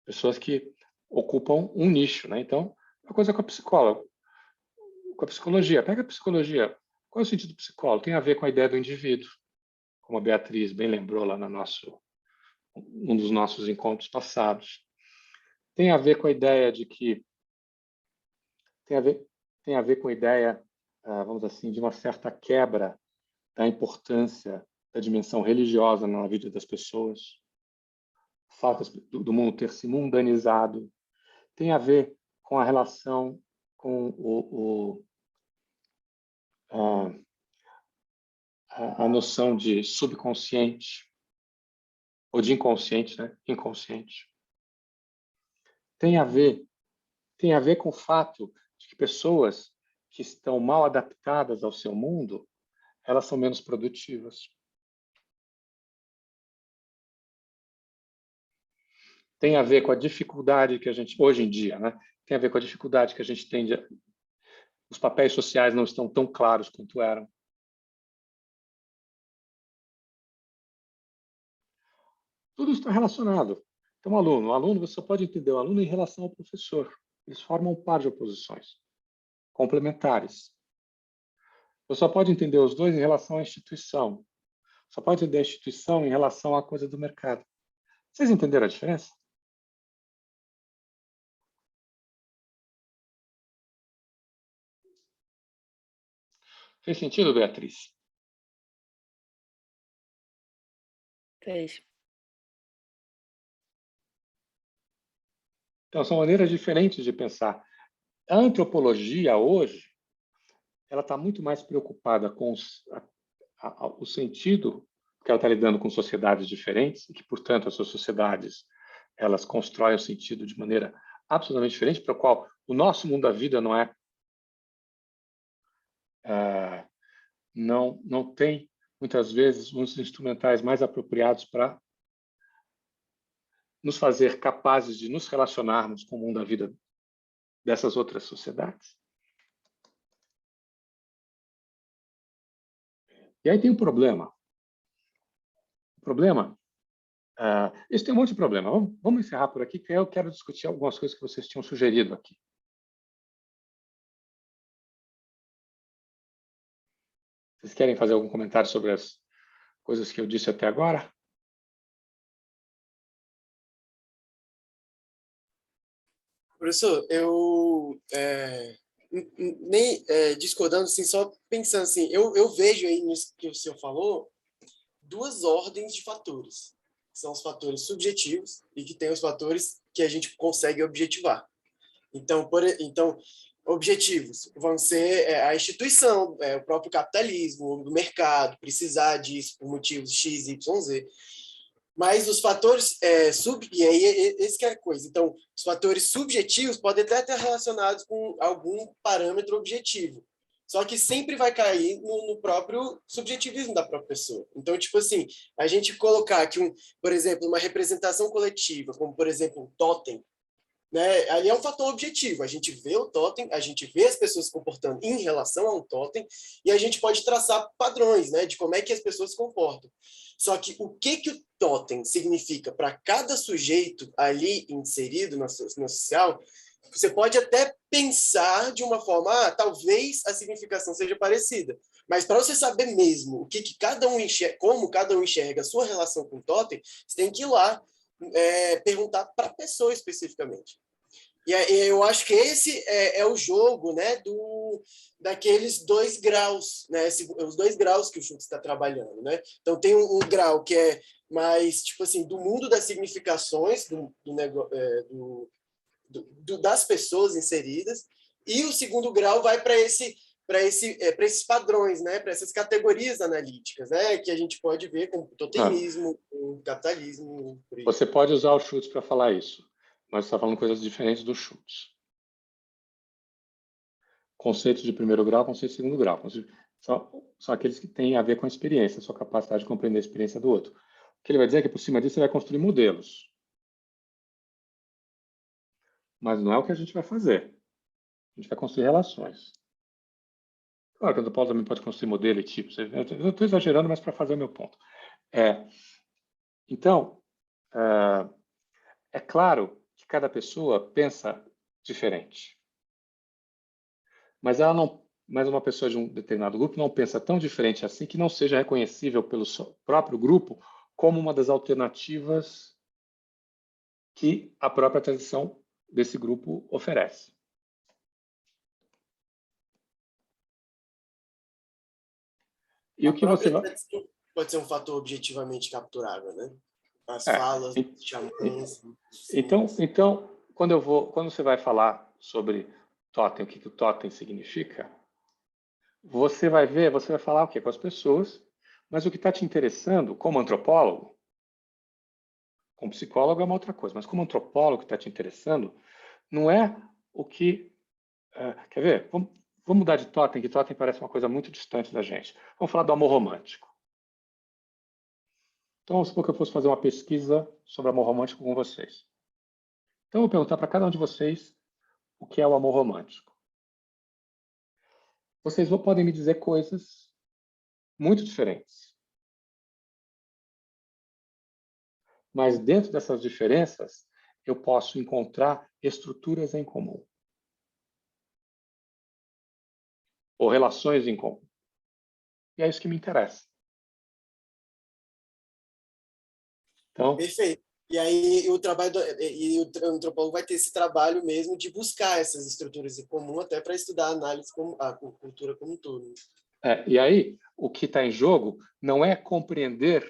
pessoas que ocupam um nicho, né? Então, uma coisa com a psicóloga, com a psicologia. Pega a psicologia. Qual é o sentido do psicólogo? Tem a ver com a ideia do indivíduo, como a Beatriz bem lembrou lá no um dos nossos encontros passados. Tem a ver com a ideia de que tem a ver com a ideia, vamos dizer assim, de uma certa quebra da importância da dimensão religiosa na vida das pessoas, o fato do mundo ter se mundanizado, tem a ver com a relação com a noção de subconsciente, ou de inconsciente, né? Inconsciente. Tem a ver com o fato de que pessoas que estão mal adaptadas ao seu mundo, elas são menos produtivas. Tem a ver com a dificuldade que a gente, hoje em dia, né? Tem a ver com a dificuldade que a gente tem de... Os papéis sociais não estão tão claros quanto eram. Tudo está relacionado. Então, o aluno, você só pode entender o aluno em relação ao professor. Eles formam um par de oposições complementares. Você só pode entender os dois em relação à instituição. Só pode entender a instituição em relação à coisa do mercado. Vocês entenderam a diferença? Fez sentido, Beatriz? Fez. Então, são maneiras diferentes de pensar. A antropologia, hoje, ela está muito mais preocupada com o sentido, porque ela está lidando com sociedades diferentes, e que, portanto, as suas sociedades elas constroem o sentido de maneira absolutamente diferente, para o qual o nosso mundo da vida não tem, muitas vezes, uns instrumentais mais apropriados para nos fazer capazes de nos relacionarmos com o mundo da vida dessas outras sociedades. E aí tem um problema. O problema... isso tem um monte de problema. Vamos encerrar por aqui, que eu quero discutir algumas coisas que vocês tinham sugerido aqui. Vocês querem fazer algum comentário sobre as coisas que eu disse até agora? Professor, eu nem discordando, assim, só pensando assim, eu vejo aí nisso que o senhor falou, duas ordens de fatores. São os fatores subjetivos e que tem os fatores que a gente consegue objetivar. Então, objetivos vão ser a instituição, o próprio capitalismo, o mercado, precisar disso por motivos X, Y, Z. Mas os fatores e aí esse que é a coisa. Então, os fatores subjetivos podem até estar relacionados com algum parâmetro objetivo. Só que sempre vai cair no próprio subjetivismo da própria pessoa. Então, tipo assim, a gente colocar aqui, por exemplo, uma representação coletiva, como, por exemplo, um totem, né? Ali é um fator objetivo. A gente vê o totem, a gente vê as pessoas se comportando em relação a um totem, e a gente pode traçar padrões, né, de como é que as pessoas se comportam. Só que o que o totem significa para cada sujeito ali inserido na social, você pode até pensar de uma forma, talvez a significação seja parecida. Mas para você saber mesmo o que cada um enxerga, como cada um enxerga a sua relação com o totem, você tem que ir lá perguntar para a pessoa especificamente. E eu acho que esse é o jogo, né, daqueles 2 graus, né, os 2 graus que o Schultz está trabalhando, né? Então tem um grau que é mais tipo assim do mundo das significações das pessoas inseridas, e o segundo grau vai para esses padrões, né, para essas categorias analíticas, né, que a gente pode ver como o totemismo, o capitalismo. Você pode usar o Schultz para falar isso. Nós estamos falando coisas diferentes do Schultz. Conceitos de primeiro grau, conceitos de segundo grau. São aqueles que têm a ver com a experiência, a sua capacidade de compreender a experiência do outro. O que ele vai dizer é que, por cima disso, você vai construir modelos. Mas não é o que a gente vai fazer. A gente vai construir relações. Claro que o antropólogo também pode construir modelo e tipos. Eu estou exagerando, mas para fazer o meu ponto. Então, é claro que cada pessoa pensa diferente. Mas ela não, mas uma pessoa de um determinado grupo não pensa tão diferente assim que não seja reconhecível pelo próprio grupo como uma das alternativas que a própria tradição desse grupo oferece. E A o que você própria vai... tradição pode ser um fator objetivamente capturável, né? As É, falas, os xamãs. então, quando você vai falar sobre totem, o que o totem significa, você vai falar o quê? Com as pessoas, mas o que está te interessando, como antropólogo, como psicólogo é uma outra coisa, mas como antropólogo, o que está te interessando não é o que... quer ver? Vamos mudar de totem, que totem parece uma coisa muito distante da gente. Vamos falar do amor romântico. Então, vamos supor que eu fosse fazer uma pesquisa sobre amor romântico com vocês. Então, eu vou perguntar para cada um de vocês o que é o amor romântico. Vocês podem me dizer coisas muito diferentes. Mas dentro dessas diferenças, eu posso encontrar estruturas em comum. Ou relações em comum. E é isso que me interessa. Então, Perfeito. E aí o antropólogo vai ter esse trabalho mesmo de buscar essas estruturas em comum até para estudar a análise, a cultura como um todo. e aí, o que está em jogo não é compreender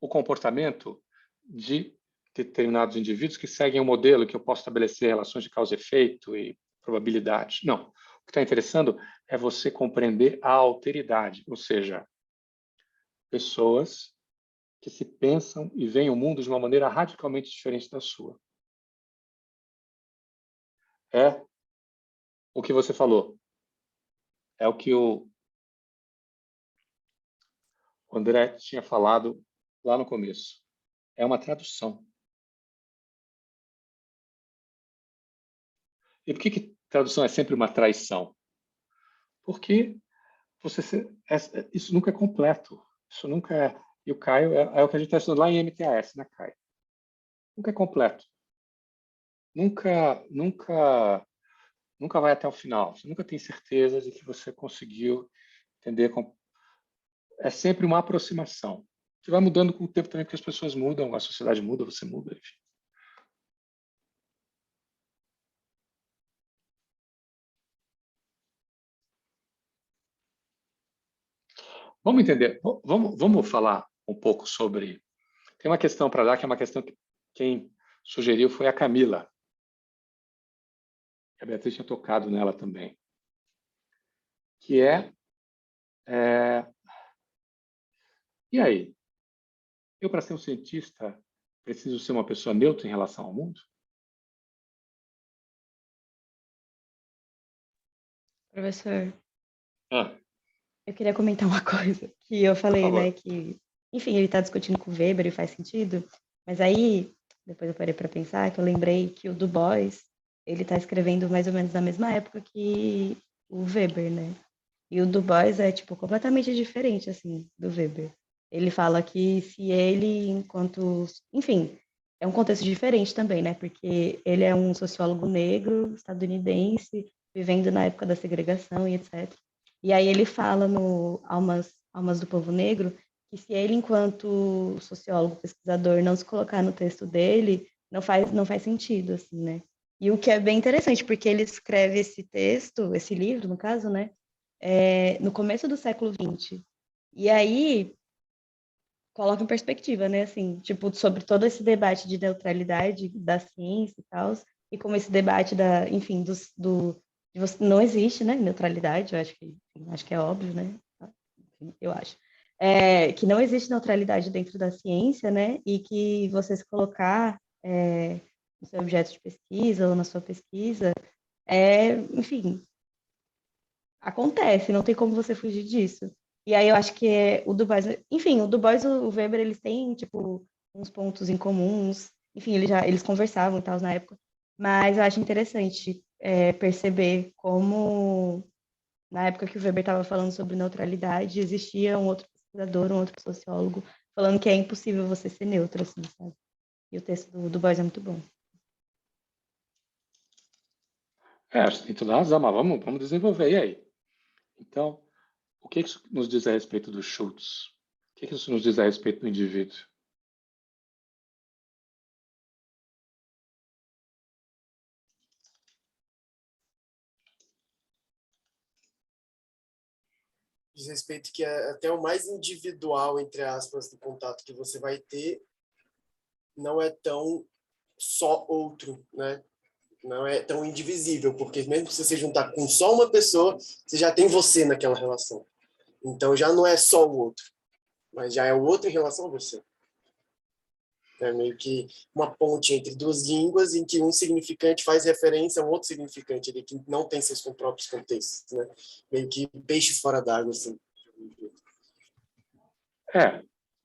o comportamento de determinados indivíduos que seguem um modelo que eu posso estabelecer relações de causa e efeito e probabilidade. Não. O que está interessando é você compreender a alteridade, ou seja, pessoas que se pensam e veem o mundo de uma maneira radicalmente diferente da sua. É o que você falou. É o que o André tinha falado lá no começo. É uma tradução. E por que tradução é sempre uma traição? Porque isso nunca é completo. Isso nunca é... E o Caio é o que a gente está estudando lá em MTAS, né, Caio? Nunca é completo. Nunca vai até o final. Você nunca tem certeza de que você conseguiu entender. É sempre uma aproximação. Que vai mudando com o tempo também, porque as pessoas mudam, a sociedade muda, você muda, enfim. Vamos entender, vamos falar um pouco sobre... Tem uma questão para dar, que é uma questão que quem sugeriu foi a Camila. A Beatriz tinha tocado nela também. Que e aí? Eu, para ser um cientista, preciso ser uma pessoa neutra em relação ao mundo? Professor, Ah, eu queria comentar uma coisa que eu por falei, né, favor. que, enfim, ele está discutindo com o Weber e faz sentido, mas aí, depois eu parei para pensar que eu lembrei que o Du Bois, ele está escrevendo mais ou menos na mesma época que o Weber, né? E o Du Bois é, tipo, completamente diferente, assim, do Weber. Ele fala que se ele, enquanto... Enfim, é um contexto diferente também, né? Porque ele é um sociólogo negro, estadunidense, vivendo na época da segregação e etc. E aí ele fala no Almas do Povo Negro que se ele, enquanto sociólogo, pesquisador, não se colocar no texto dele, não faz sentido, assim, né? E o que é bem interessante, porque ele escreve esse texto, esse livro, no caso, né? No começo do século XX. E aí coloca em perspectiva, né, assim, tipo, sobre todo esse debate de neutralidade da ciência e tal, e como esse debate enfim, não existe, né, neutralidade, eu acho que é óbvio, né, eu acho. Que não existe neutralidade dentro da ciência, né, e que você se colocar no seu objeto de pesquisa ou na sua pesquisa, enfim, acontece, não tem como você fugir disso. E aí eu acho que o Du Bois, enfim, o Du Bois e o Weber, eles têm, tipo, uns pontos em comuns, enfim, eles conversavam e tal na época, mas eu acho interessante perceber como, na época que o Weber estava falando sobre neutralidade, existia um outro pesquisador, um outro sociólogo, falando que é impossível você ser neutro, assim, sabe? E o texto do Du Bois é muito bom. Você tem toda a razão, mas vamos desenvolver. E aí? Então, o que isso nos diz a respeito do Schultz? O que isso nos diz a respeito do indivíduo? Diz respeito que até o mais individual, entre aspas, do contato que você vai ter não é tão só outro, né? Não é tão indivisível, porque mesmo se você juntar com só uma pessoa, você já tem você naquela relação. Então já não é só o outro, mas já é o outro em relação a você. É meio que uma ponte entre duas línguas em que um significante faz referência a um outro significante ali, que não tem seus próprios contextos, né? Meio que peixe fora d'água, assim.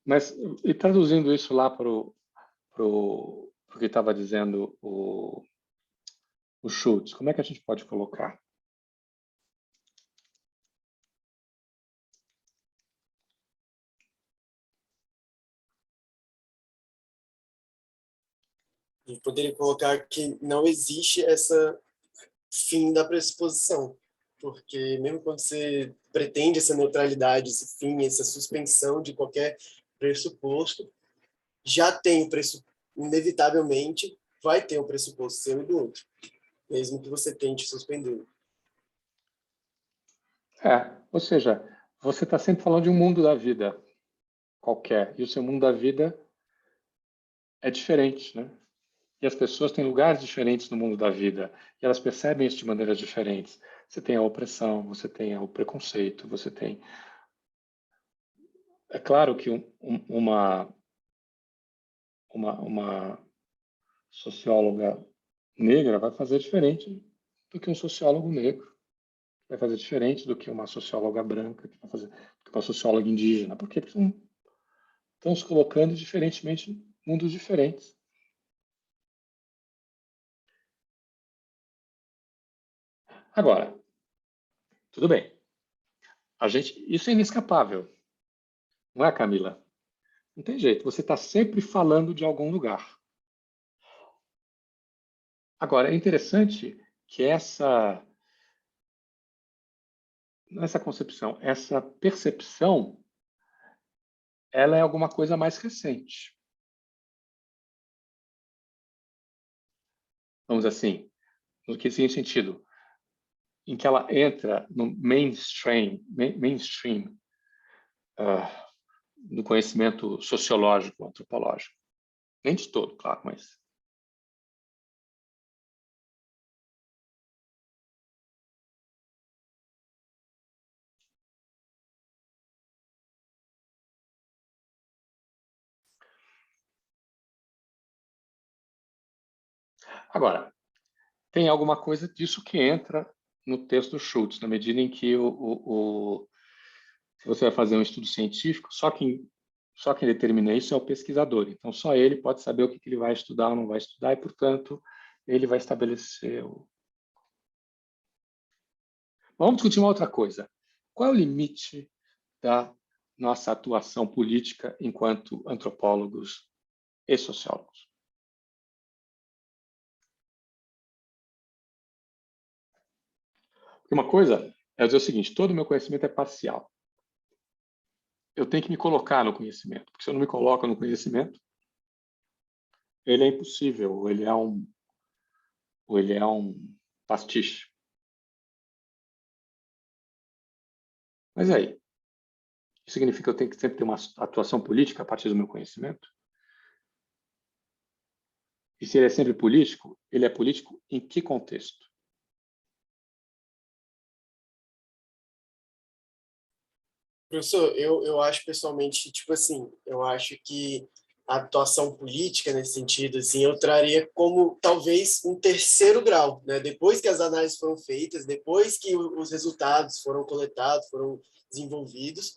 Mas e traduzindo isso lá para o que estava dizendo o Schultz, como é que a gente pode colocar? A gente poderia colocar que não existe essa fim da pressuposição, porque mesmo quando você pretende essa neutralidade, esse fim, essa suspensão de qualquer pressuposto, já tem o pressuposto, inevitavelmente vai ter um pressuposto seu e do outro, mesmo que você tente suspender. Ou seja, você está sempre falando de um mundo da vida qualquer, e o seu mundo da vida é diferente, né? E as pessoas têm lugares diferentes no mundo da vida, e elas percebem isso de maneiras diferentes. Você tem a opressão, você tem o preconceito, você tem... É claro que uma socióloga negra vai fazer diferente do que um sociólogo negro, vai fazer diferente do que uma socióloga branca, que vai fazer do que uma socióloga indígena, porque estão se colocando diferentemente em mundos diferentes. Agora, tudo bem. Isso é inescapável, não é, Camila? Não tem jeito, você está sempre falando de algum lugar. Agora, é interessante que essa concepção, essa percepção, ela é alguma coisa mais recente. Vamos dizer assim, no que seguinte sentido, em que ela entra no mainstream do conhecimento sociológico, antropológico. Nem de todo, claro, mas... Agora, tem alguma coisa disso que entra no texto do Schultz, na medida em que se você vai fazer um estudo científico, só quem determina isso é o pesquisador. Então, só ele pode saber o que ele vai estudar ou não vai estudar, e, portanto, ele vai estabelecer o... Vamos discutir uma outra coisa. Qual é o limite da nossa atuação política enquanto antropólogos e sociólogos? Porque uma coisa é dizer o seguinte: todo o meu conhecimento é parcial. Eu tenho que me colocar no conhecimento, porque se eu não me coloco no conhecimento, ele é impossível, ou ele é um pastiche. Mas aí, isso significa que eu tenho que sempre ter uma atuação política a partir do meu conhecimento? E se ele é sempre político, ele é político em que contexto? Professor, eu acho pessoalmente, tipo assim, eu acho que a atuação política nesse sentido, assim, eu traria como talvez um terceiro grau, né? Depois que as análises foram feitas, depois que os resultados foram coletados, foram desenvolvidos,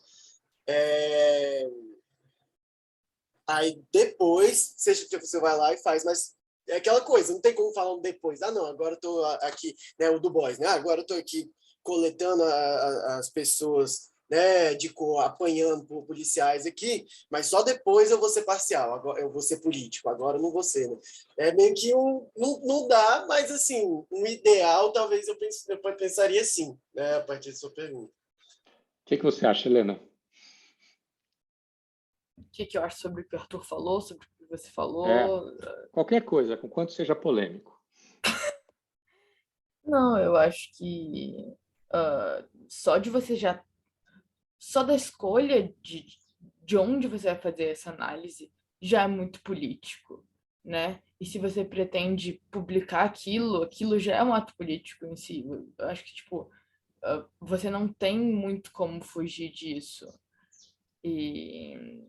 aí depois você vai lá e faz, mas é aquela coisa, não tem como falar um depois. Não, agora eu estou aqui, né, o Du Bois, né? Agora eu estou aqui coletando as pessoas né, de cor, apanhando por policiais aqui, mas só depois eu vou ser parcial, agora eu vou ser político, agora eu não vou ser, né? É meio que não dá, mas assim, um ideal talvez eu pensaria sim, né, a partir da sua pergunta. O que você acha, Helena? O que eu acho sobre o que o Arthur falou, sobre o que você falou? Qualquer coisa, com quanto seja polêmico. Não, eu acho que só de você já. Só da escolha de onde você vai fazer essa análise já é muito político, né? E se você pretende publicar aquilo já é um ato político em si. Eu acho que, tipo, você não tem muito como fugir disso. E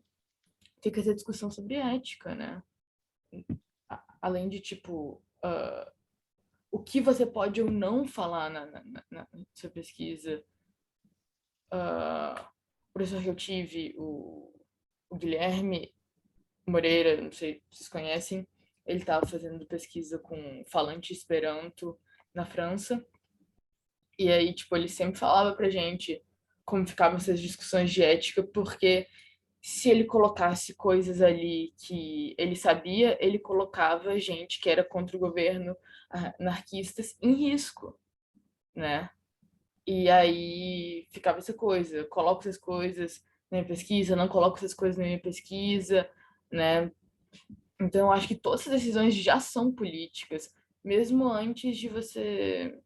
fica essa discussão sobre ética, né? Além de, tipo, o que você pode ou não falar na sua pesquisa. O professor que eu tive, o Guilherme Moreira, não sei se vocês conhecem, ele estava fazendo pesquisa com falante esperanto na França. E aí, tipo, ele sempre falava pra gente como ficavam essas discussões de ética, porque se ele colocasse coisas ali que ele sabia, ele colocava gente que era contra o governo, anarquistas, em risco, né? E aí ficava essa coisa, coloco essas coisas na minha pesquisa, não coloco essas coisas na minha pesquisa, né? Então eu acho que todas essas decisões já são políticas, mesmo antes de você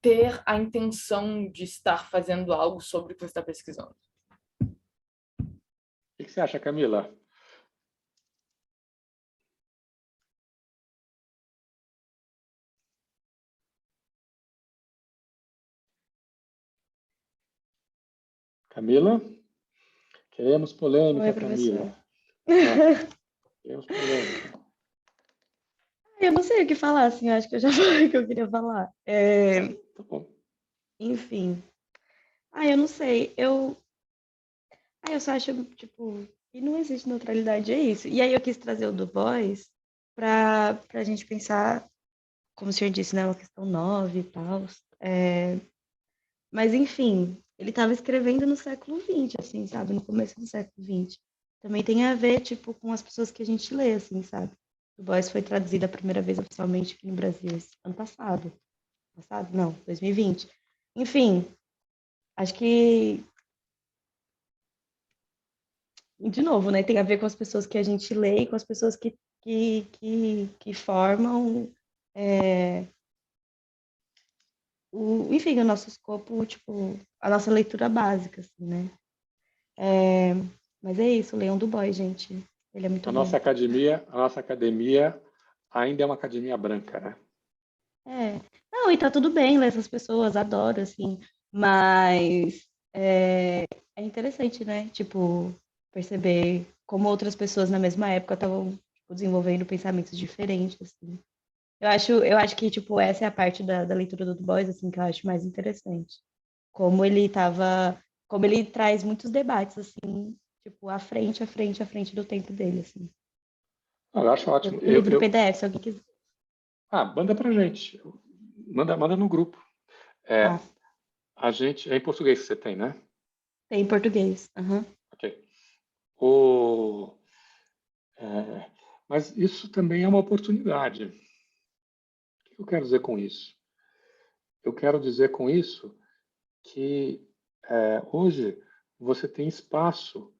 ter a intenção de estar fazendo algo sobre o que você está pesquisando. O que você acha, Camila? Camila? Queremos polêmica, Oi, Camila. professor. Queremos polêmica. Eu não sei o que falar, assim, eu acho que eu já falei o que eu queria falar. Tá bom. Enfim. Eu não sei, eu só acho, tipo, que não existe neutralidade, é isso. E aí eu quis trazer o Du Bois pra gente pensar, como o senhor disse, né, uma questão nova e tal. Mas, enfim, ele estava escrevendo no século XX, assim, sabe? No começo do século XX. Também tem a ver, tipo, com as pessoas que a gente lê, assim, sabe? Du Bois foi traduzido a primeira vez oficialmente aqui no Brasil ano passado. Passado? Não, 2020. Enfim, acho que, de novo, né? Tem a ver com as pessoas que a gente lê e com as pessoas que formam enfim, o nosso escopo, tipo, a nossa leitura básica, assim, né? Mas é isso, Leão Du Bois, gente. Ele é muito A bom. nossa academia ainda é uma academia branca, né? Não, e tá tudo bem ler essas pessoas, adoro, assim, mas é interessante, né? Tipo, perceber como outras pessoas na mesma época estavam tipo, desenvolvendo pensamentos diferentes, assim. Eu acho que, tipo, essa é a parte da leitura do Du Bois, assim, que eu acho mais interessante. Como ele traz muitos debates, assim, tipo, à frente do tempo dele, assim. Eu acho ótimo. O livro PDF, se alguém quiser. Manda pra gente. Manda no grupo. A gente... É em português que você tem, né? Tem em português. Uhum. Ok. Mas isso também é uma oportunidade. O que eu quero dizer com isso? Eu quero dizer com isso que hoje você tem espaço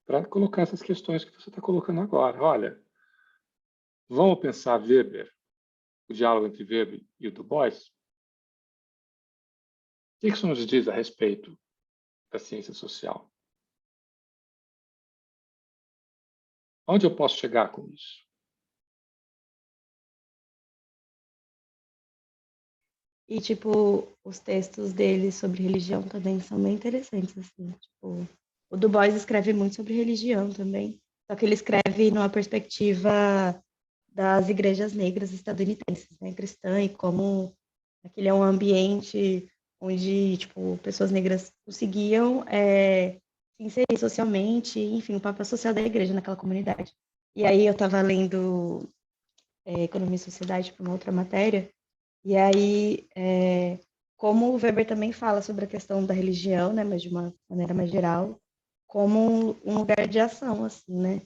para colocar essas questões que você está colocando agora. Olha, vamos pensar Weber, o diálogo entre Weber e o Du Bois? O que isso nos diz a respeito da ciência social? Onde eu posso chegar com isso? E, tipo, os textos dele sobre religião também são bem interessantes, assim. Tipo, o Du Bois escreve muito sobre religião também, só que ele escreve numa perspectiva das igrejas negras estadunidenses, né, cristã, e como aquele é um ambiente onde, tipo, pessoas negras conseguiam se inserir socialmente, enfim, o papel social da igreja naquela comunidade. E aí eu estava lendo Economia e Sociedade para uma outra matéria, e aí como o Weber também fala sobre a questão da religião, né, mas de uma maneira mais geral, como um lugar de ação, assim, né?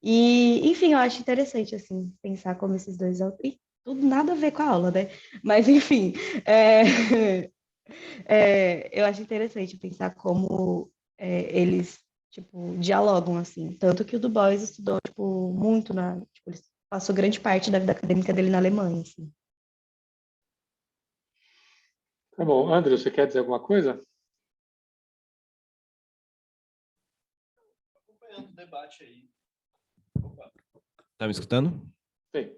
E, enfim, eu acho interessante, assim, pensar como esses dois... E tudo nada a ver com a aula, né? Mas, enfim, eu acho interessante pensar como eles, tipo, dialogam, assim. Tanto que o Du Bois estudou, tipo, muito tipo, ele passou grande parte da vida acadêmica dele na Alemanha, assim. Tá bom. André, você quer dizer alguma coisa? Acompanhando o debate aí. Opa. Tá me escutando? Sim.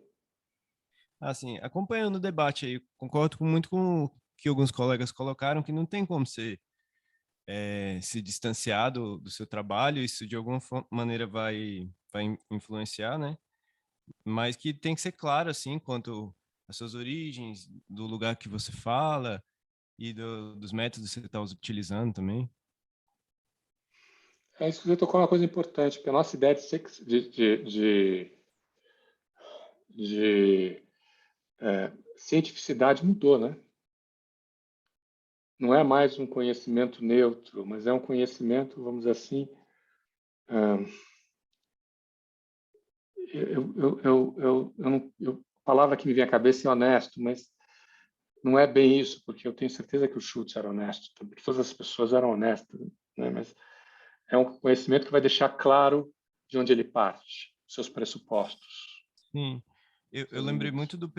Assim, acompanhando o debate aí, concordo muito com o que alguns colegas colocaram, que não tem como se distanciar do seu trabalho, isso de alguma maneira vai influenciar, né? Mas que tem que ser claro, assim, quanto às suas origens, do lugar que você fala e dos métodos que você está utilizando também. É isso que você tocou uma coisa importante, porque a nossa ideia de cientificidade mudou, né? Não é mais um conhecimento neutro, mas é um conhecimento, vamos dizer assim, a palavra que me vem à cabeça é honesto, mas não é bem isso, porque eu tenho certeza que o Schultz era honesto, que todas as pessoas eram honestas, né? Mas é um conhecimento que vai deixar claro de onde ele parte, seus pressupostos. Sim, eu lembrei muito do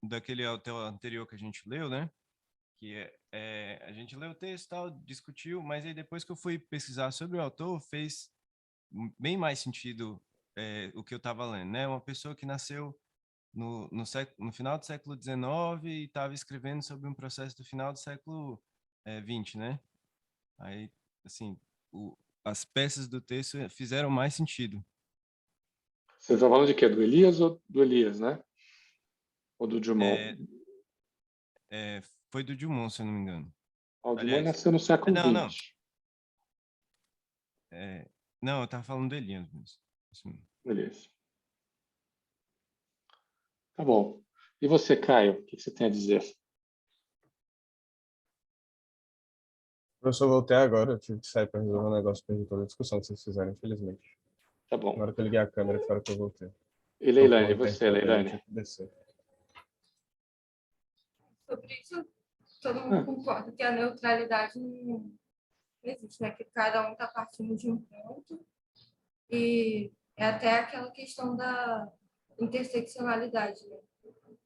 daquele autor anterior que a gente leu, né? Que a gente leu o texto, tal, discutiu, mas aí depois que eu fui pesquisar sobre o autor, fez bem mais sentido o que eu estava lendo, né? Uma pessoa que nasceu no final do século XIX e estava escrevendo sobre um processo do final do século XX, né? Aí, assim, as peças do texto fizeram mais sentido. Você está falando de quê? Do Elias ou do Elias, né? Ou do Drummond? Foi do Dumont, se eu não me engano. O Drummond Aliás, nasceu no século não. XX. Não, eu estava falando do Elias mesmo. Isso mesmo. Beleza. Tá bom. E você, Caio, o que você tem a dizer? Professor, voltei agora, eu tive que sair para resolver um negócio, perdi toda a discussão que vocês fizeram, infelizmente. Tá bom. Na hora que eu liguei a câmera, foi a hora que eu voltei. E Tocou Leilani, a você, internet, aí eu Leilani? tive que descer. Sobre isso, todo mundo concorda que a neutralidade não existe, né? Que cada um está partindo de um ponto e é até aquela questão da interseccionalidade, né?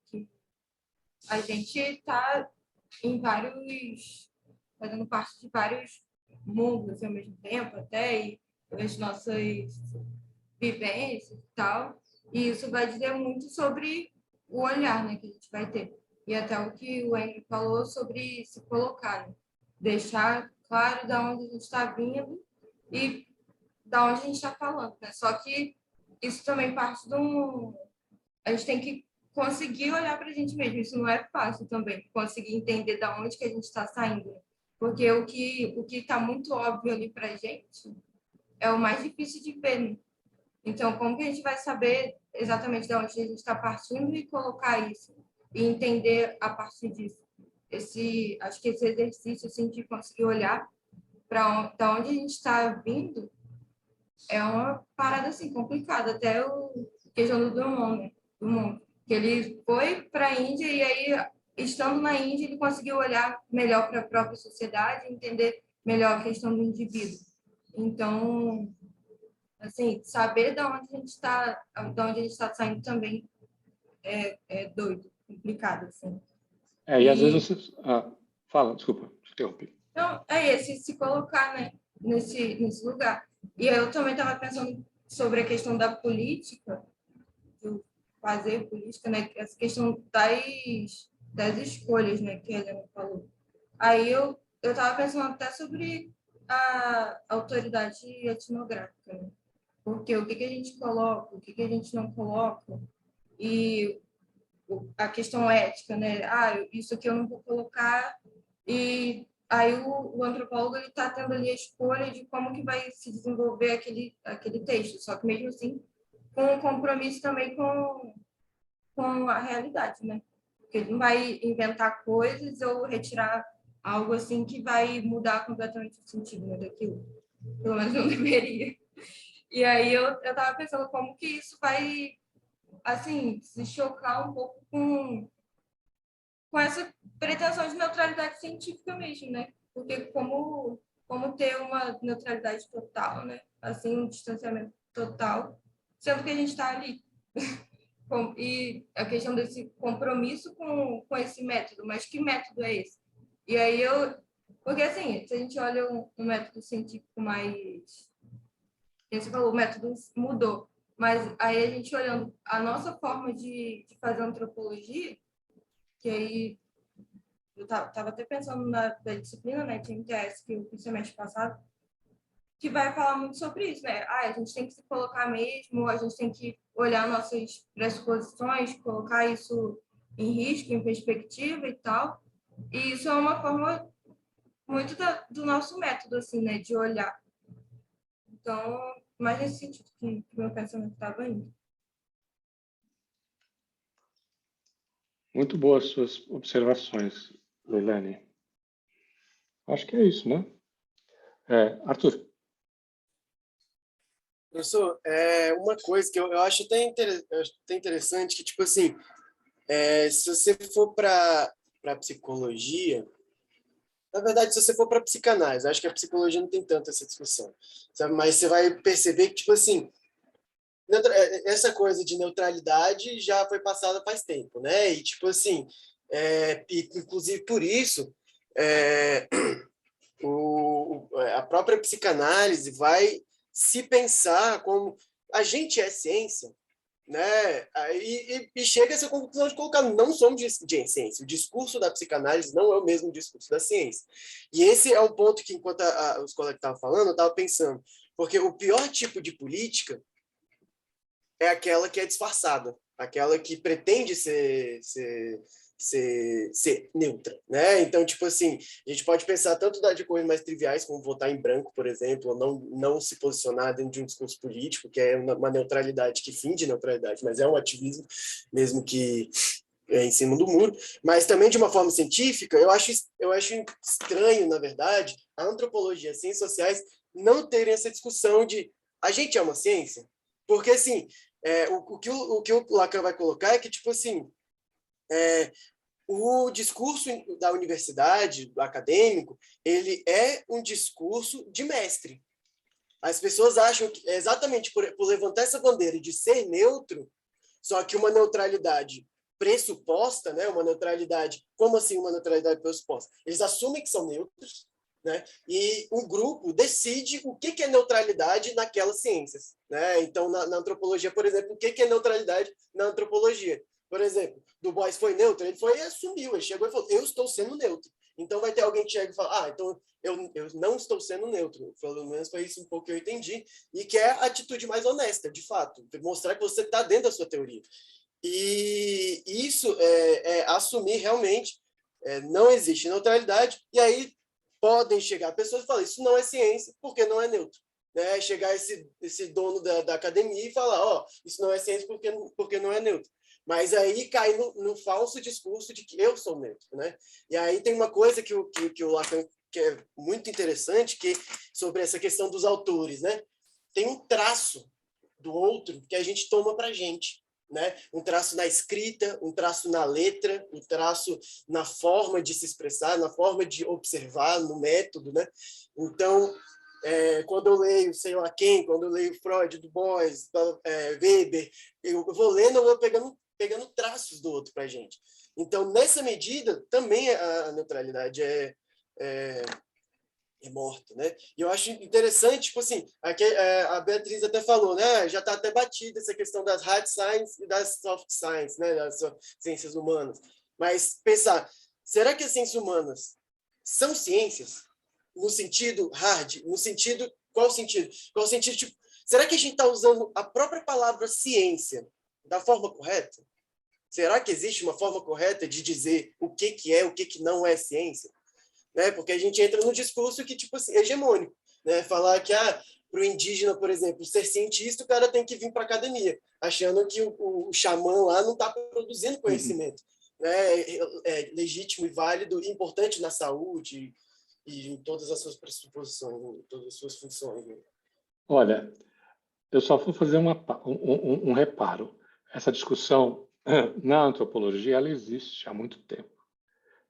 Que a gente está em fazendo parte de vários mundos ao mesmo tempo, até, e as nossas vivências e tal, e isso vai dizer muito sobre o olhar, né, que a gente vai ter. E até o que o Henry falou sobre se colocar, né? Deixar claro de onde a gente está vindo e da onde a gente está falando, né? Só que isso também parte de um... A gente tem que conseguir olhar para a gente mesmo. Isso não é fácil também, conseguir entender da onde que a gente está saindo. Porque o que está muito óbvio ali para a gente é o mais difícil de ver, né? Então, como que a gente vai saber exatamente de onde a gente está partindo e colocar isso e entender a partir disso? Acho que esse exercício assim, de conseguir olhar para onde a gente está vindo é uma parada assim complicada. Até o questão do Drummond, né? Drummond, que ele foi para a Índia e aí, estando na Índia, ele conseguiu olhar melhor para a própria sociedade e entender melhor a questão do indivíduo. Então, assim, saber de onde a gente está saindo também é doido, complicado, assim. E às vezes você... fala, desculpa, te interrompi. Então, esse se colocar, né, nesse lugar. E eu também estava pensando sobre a questão da política, de fazer política, né, essa questão das escolhas, né, que a Helena falou. Aí eu estava pensando até sobre a autoridade etnográfica, né? Porque o que a gente coloca, o que a gente não coloca, e a questão ética, né? Isso aqui eu não vou colocar, e aí o antropólogo está tendo ali a escolha de como que vai se desenvolver aquele texto, só que mesmo assim com um compromisso também com a realidade, né? Porque ele não vai inventar coisas ou retirar algo assim que vai mudar completamente o sentido, né, daquilo. Pelo menos não deveria. E aí eu estava pensando como que isso vai, assim, se chocar um pouco com essa pretensão de neutralidade científica mesmo, né? Porque como ter uma neutralidade total, né? Assim, um distanciamento total, sendo que a gente está ali. E a questão desse compromisso com esse método, mas que método é esse? E aí porque assim, se a gente olha um método científico mais, você falou, o método mudou, mas aí a gente olhando a nossa forma de fazer antropologia, que aí eu estava até pensando da disciplina, né, de MTS, que eu fiz semestre passado, que vai falar muito sobre isso, né? A gente tem que se colocar mesmo, a gente tem que olhar nossas pressuposições, colocar isso em risco, em perspectiva e tal. E isso é uma forma muito do nosso método, assim, né? De olhar. Então, mais nesse sentido que o meu pensamento estava indo. Muito boas suas observações, Leilani. Acho que é isso, né? Arthur. Professor, uma coisa que eu acho até interessante, que, tipo assim, se você for para psicologia, na verdade, se você for para psicanálise, acho que a psicologia não tem tanto essa discussão, sabe? Mas você vai perceber que, tipo assim, essa coisa de neutralidade já foi passada faz tempo, né? E, tipo assim, inclusive por isso, a própria psicanálise vai se pensar como a gente é ciência, né? E chega a essa conclusão de colocar, não somos de ciência. O discurso da psicanálise não é o mesmo discurso da ciência. E esse é um ponto que, enquanto os colegas estavam falando, eu estava pensando, porque o pior tipo de política é aquela que é disfarçada, aquela que pretende ser neutra, né? Então, tipo assim, a gente pode pensar tanto de coisas mais triviais, como votar em branco, por exemplo, ou não se posicionar dentro de um discurso político, que é uma neutralidade que finge neutralidade, mas é um ativismo, mesmo que em cima do muro. Mas também, de uma forma científica, eu acho estranho, na verdade, a antropologia, as ciências sociais não terem essa discussão de a gente é uma ciência? Porque, assim, o que o Lacan vai colocar é que, tipo assim, o discurso da universidade, do acadêmico, ele é um discurso de mestre. As pessoas acham que exatamente por levantar essa bandeira de ser neutro, só que uma neutralidade pressuposta, né? Uma neutralidade, como assim uma neutralidade pressuposta? Eles assumem que são neutros, né? E um grupo decide o que é neutralidade naquelas ciências, né? Então, na antropologia, por exemplo, o que é neutralidade na antropologia? Por exemplo, Du Bois foi neutro, ele foi e assumiu, ele chegou e falou, eu estou sendo neutro. Então vai ter alguém que chega e fala, então eu não estou sendo neutro. Pelo menos foi isso um pouco que eu entendi, e que é a atitude mais honesta, de fato, mostrar que você está dentro da sua teoria. E isso é assumir realmente não existe neutralidade, e aí podem chegar pessoas e falar, isso não é ciência, porque não é neutro. Né? Chegar esse dono da academia e falar, isso não é ciência porque não é neutro. Mas aí cai no falso discurso de que eu sou neutro, né? E aí tem uma coisa que o Lacan, que é muito interessante, que sobre essa questão dos autores, né? Tem um traço do outro que a gente toma para a gente, né? Um traço na escrita, um traço na letra, um traço na forma de se expressar, na forma de observar, no método, né? Então, quando eu leio, sei lá quem, quando eu leio Freud, Du Bois, Weber, eu vou lendo, eu vou pegando traços do outro para a gente. Então, nessa medida, também a neutralidade é morta, né? E eu acho interessante, tipo assim, aqui, a Beatriz até falou, né? Já está até batida essa questão das hard science e das soft science, né? Das ciências humanas. Mas pensar, será que as ciências humanas são ciências? No sentido hard? No sentido... Qual sentido? Qual sentido, tipo, será que a gente está usando a própria palavra ciência da forma correta? Será que existe uma forma correta de dizer o que é, o que não é ciência? Né? Porque a gente entra num discurso que, tipo assim, hegemônico. Né? Falar que, para o indígena, por exemplo, ser cientista, o cara tem que vir para a academia, achando que o xamã lá não está produzindo conhecimento. né, legítimo e válido e importante na saúde e em todas as suas pressuposições, em todas as suas funções. Né? Olha, eu só vou fazer um reparo. Essa discussão na antropologia, ela existe há muito tempo.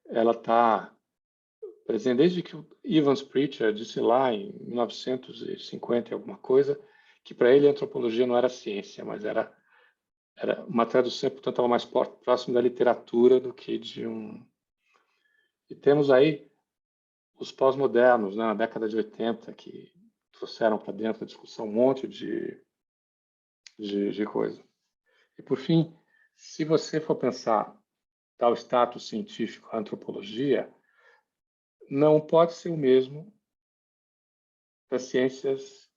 Ela está presente desde que o Evans Pritchard disse lá em 1950 e alguma coisa, que para ele a antropologia não era ciência, mas era uma tradução, portanto, estava mais próximo da literatura do que de um... E temos aí os pós-modernos, né, na década de 80, que trouxeram para dentro da discussão um monte de coisa. E, por fim, se você for pensar tal status científico à antropologia, não pode ser o mesmo das ciências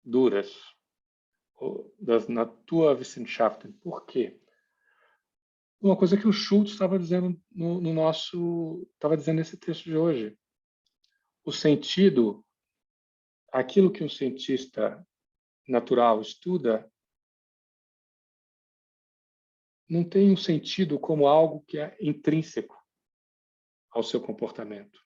duras, ou das Naturwissenschaften. Por quê? Uma coisa que o Schultz estava dizendo estava dizendo nesse texto de hoje. O sentido, aquilo que um cientista natural estuda, não tem um sentido como algo que é intrínseco ao seu comportamento.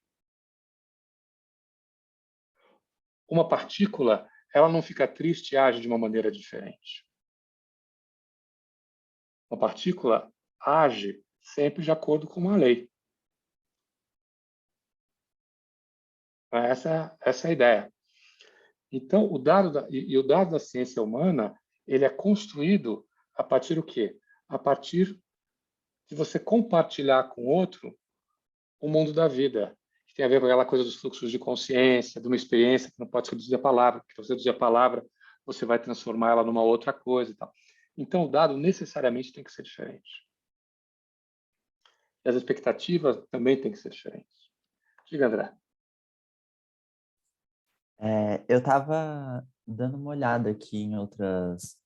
Uma partícula, ela não fica triste e age de uma maneira diferente. Uma partícula age sempre de acordo com uma lei. Essa é a ideia. Então, o dado da ciência humana, ele é construído a partir do quê? A partir de você compartilhar com outro o mundo da vida, que tem a ver com aquela coisa dos fluxos de consciência, de uma experiência que não pode se reduzir a palavra, porque se você reduzir a palavra, você vai transformar ela numa outra coisa e tal. Então, o dado necessariamente tem que ser diferente. E as expectativas também têm que ser diferentes. Diga, André. Eu estava dando uma olhada aqui em outras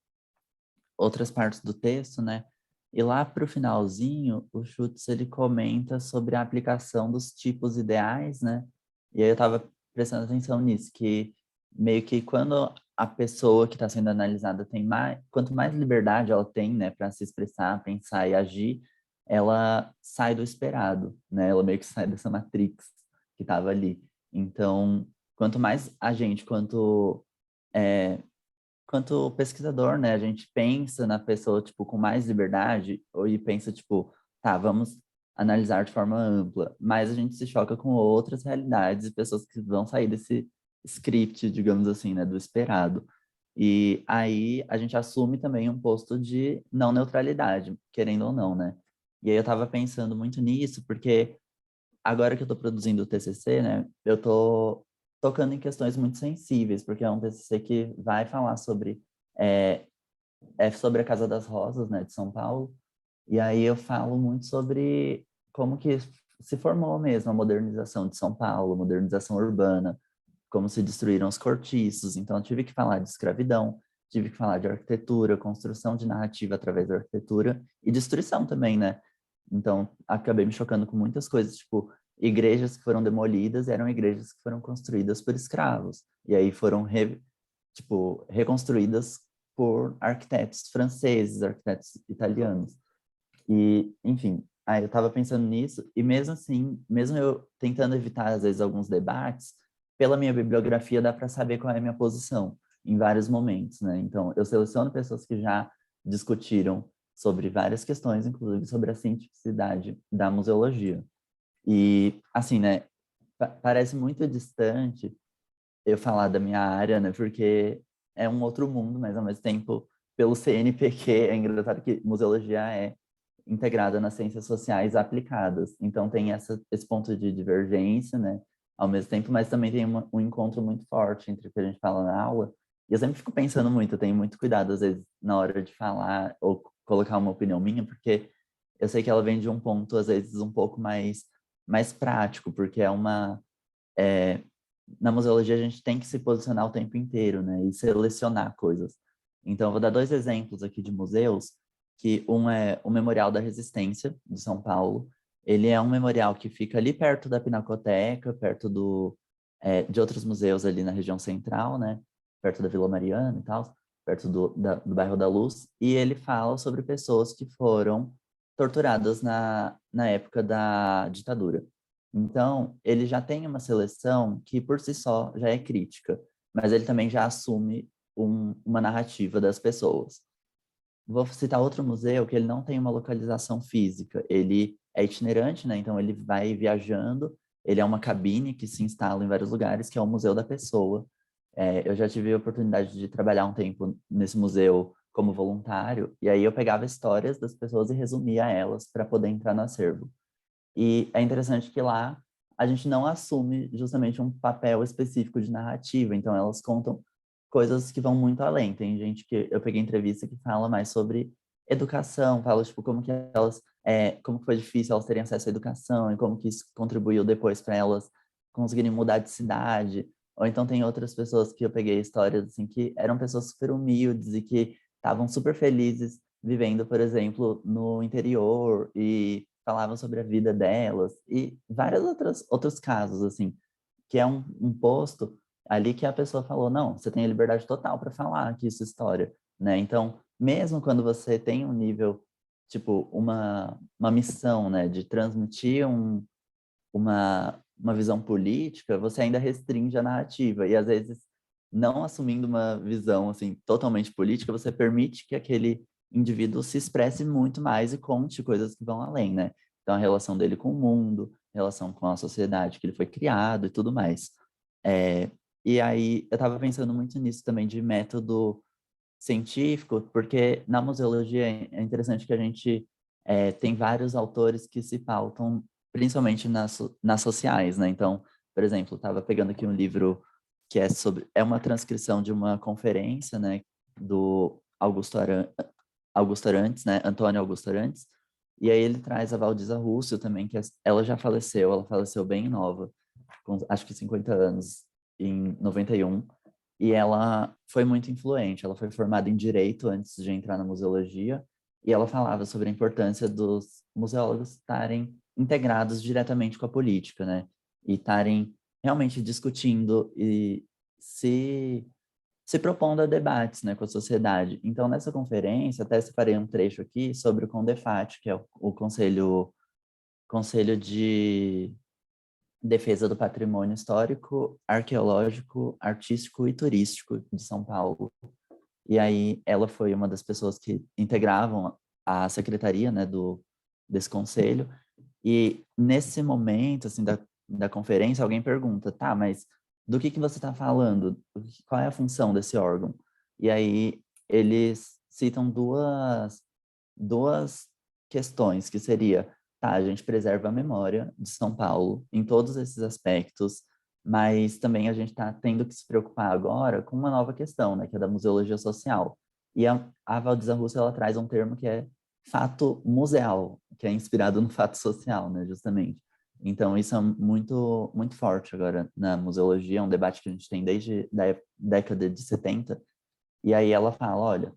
partes do texto, né? E lá para o finalzinho, o Schutz ele comenta sobre a aplicação dos tipos ideais, né? E aí eu estava prestando atenção nisso, que meio que quando a pessoa que está sendo analisada tem quanto mais liberdade ela tem, né, para se expressar, pensar e agir, ela sai do esperado, né? Ela meio que sai dessa matrix que estava ali. Então, quanto mais a gente, quanto pesquisador, né, a gente pensa na pessoa, tipo, com mais liberdade, e pensa, tipo, tá, vamos analisar de forma ampla, mas a gente se choca com outras realidades e pessoas que vão sair desse script, digamos assim, né, do esperado. E aí a gente assume também um posto de não neutralidade, querendo ou não, né? E aí eu tava pensando muito nisso, porque agora que eu tô produzindo o TCC, né, eu tô tocando em questões muito sensíveis, porque é um TCC que vai falar sobre sobre a Casa das Rosas, né, de São Paulo, e aí eu falo muito sobre como que se formou mesmo a modernização de São Paulo, modernização urbana, como se destruíram os cortiços, então eu tive que falar de escravidão, tive que falar de arquitetura, construção de narrativa através da arquitetura e destruição também, né? Então, acabei me chocando com muitas coisas, tipo, igrejas que foram demolidas eram igrejas que foram construídas por escravos. E aí foram, reconstruídas por arquitetos franceses, arquitetos italianos. E, enfim, aí eu estava pensando nisso, e mesmo assim, mesmo eu tentando evitar, às vezes, alguns debates, pela minha bibliografia dá para saber qual é a minha posição em vários momentos, né? Então, eu seleciono pessoas que já discutiram sobre várias questões, inclusive sobre a cientificidade da museologia. E, assim, né, parece muito distante eu falar da minha área, né, porque é um outro mundo, mas, ao mesmo tempo, pelo CNPq, é engraçado que museologia é integrada nas ciências sociais aplicadas. Então, tem esse ponto de divergência, né, ao mesmo tempo, mas também tem um encontro muito forte entre o que a gente fala na aula. E eu sempre fico pensando muito, eu tenho muito cuidado, às vezes, na hora de falar ou colocar uma opinião minha, porque eu sei que ela vem de um ponto, às vezes, um pouco mais prático, porque na museologia a gente tem que se posicionar o tempo inteiro, né, e selecionar coisas. Então, eu vou dar 2 exemplos aqui de museus, que um é o Memorial da Resistência, de São Paulo. Ele é um memorial que fica ali perto da Pinacoteca, perto de outros museus ali na região central, né, perto da Vila Mariana e tal, perto do bairro da Luz, e ele fala sobre pessoas que foram torturadas na época da ditadura. Então, ele já tem uma seleção que, por si só, já é crítica, mas ele também já assume uma narrativa das pessoas. Vou citar outro museu que ele não tem uma localização física, ele é itinerante, né? Então ele vai viajando, ele é uma cabine que se instala em vários lugares, que é o Museu da Pessoa. Eu já tive a oportunidade de trabalhar um tempo nesse museu como voluntário, e aí eu pegava histórias das pessoas e resumia elas para poder entrar no acervo. E é interessante que lá a gente não assume justamente um papel específico de narrativa, então elas contam coisas que vão muito além. Tem gente que eu peguei entrevista que fala mais sobre educação, fala tipo como que elas como que foi difícil elas terem acesso à educação e como que isso contribuiu depois para elas conseguirem mudar de cidade. Ou então tem outras pessoas que eu peguei histórias assim que eram pessoas super humildes e que estavam super felizes vivendo, por exemplo, no interior e falavam sobre a vida delas e vários outros casos assim, que é um posto ali que a pessoa falou, não, você tem a liberdade total para falar aqui sua história, né? Então, mesmo quando você tem um nível, tipo, uma missão, né, de transmitir uma visão política, você ainda restringe a narrativa. E, às vezes, não assumindo uma visão, assim, totalmente política, você permite que aquele indivíduo se expresse muito mais e conte coisas que vão além, né? Então, a relação dele com o mundo, relação com a sociedade que ele foi criado e tudo mais. E aí, eu estava pensando muito nisso também, de método científico, porque na museologia é interessante que a gente tem vários autores que se pautam principalmente nas sociais, né? Então, por exemplo, estava pegando aqui um livro que é uma transcrição de uma conferência, né, do Augusto Arantes, né, Antônio Augusto Arantes, e aí ele traz a Valdiza Russo também, que ela já faleceu, ela faleceu bem nova, com acho que 50 anos, em 91, e ela foi muito influente. Ela foi formada em Direito antes de entrar na museologia, e ela falava sobre a importância dos museólogos estarem integrados diretamente com a política, né? E estarem realmente discutindo e se propondo a debates, né, com a sociedade. Então, nessa conferência, até separei um trecho aqui sobre o CONDEFAT, que é o Conselho de Defesa do Patrimônio Histórico, Arqueológico, Artístico e Turístico de São Paulo. E aí ela foi uma das pessoas que integravam a secretaria, né, desse conselho. E nesse momento, assim, da conferência, alguém pergunta, tá, mas do que você está falando? Qual é a função desse órgão? E aí eles citam duas questões, que seria, tá, a gente preserva a memória de São Paulo em todos esses aspectos, mas também a gente está tendo que se preocupar agora com uma nova questão, né, que é da museologia social. E a Valdiza Russo, ela traz um termo que é fato museal, que é inspirado no fato social, né, justamente. Então, isso é muito, muito forte agora na museologia, é um debate que a gente tem desde a década de 70, e aí ela fala, olha,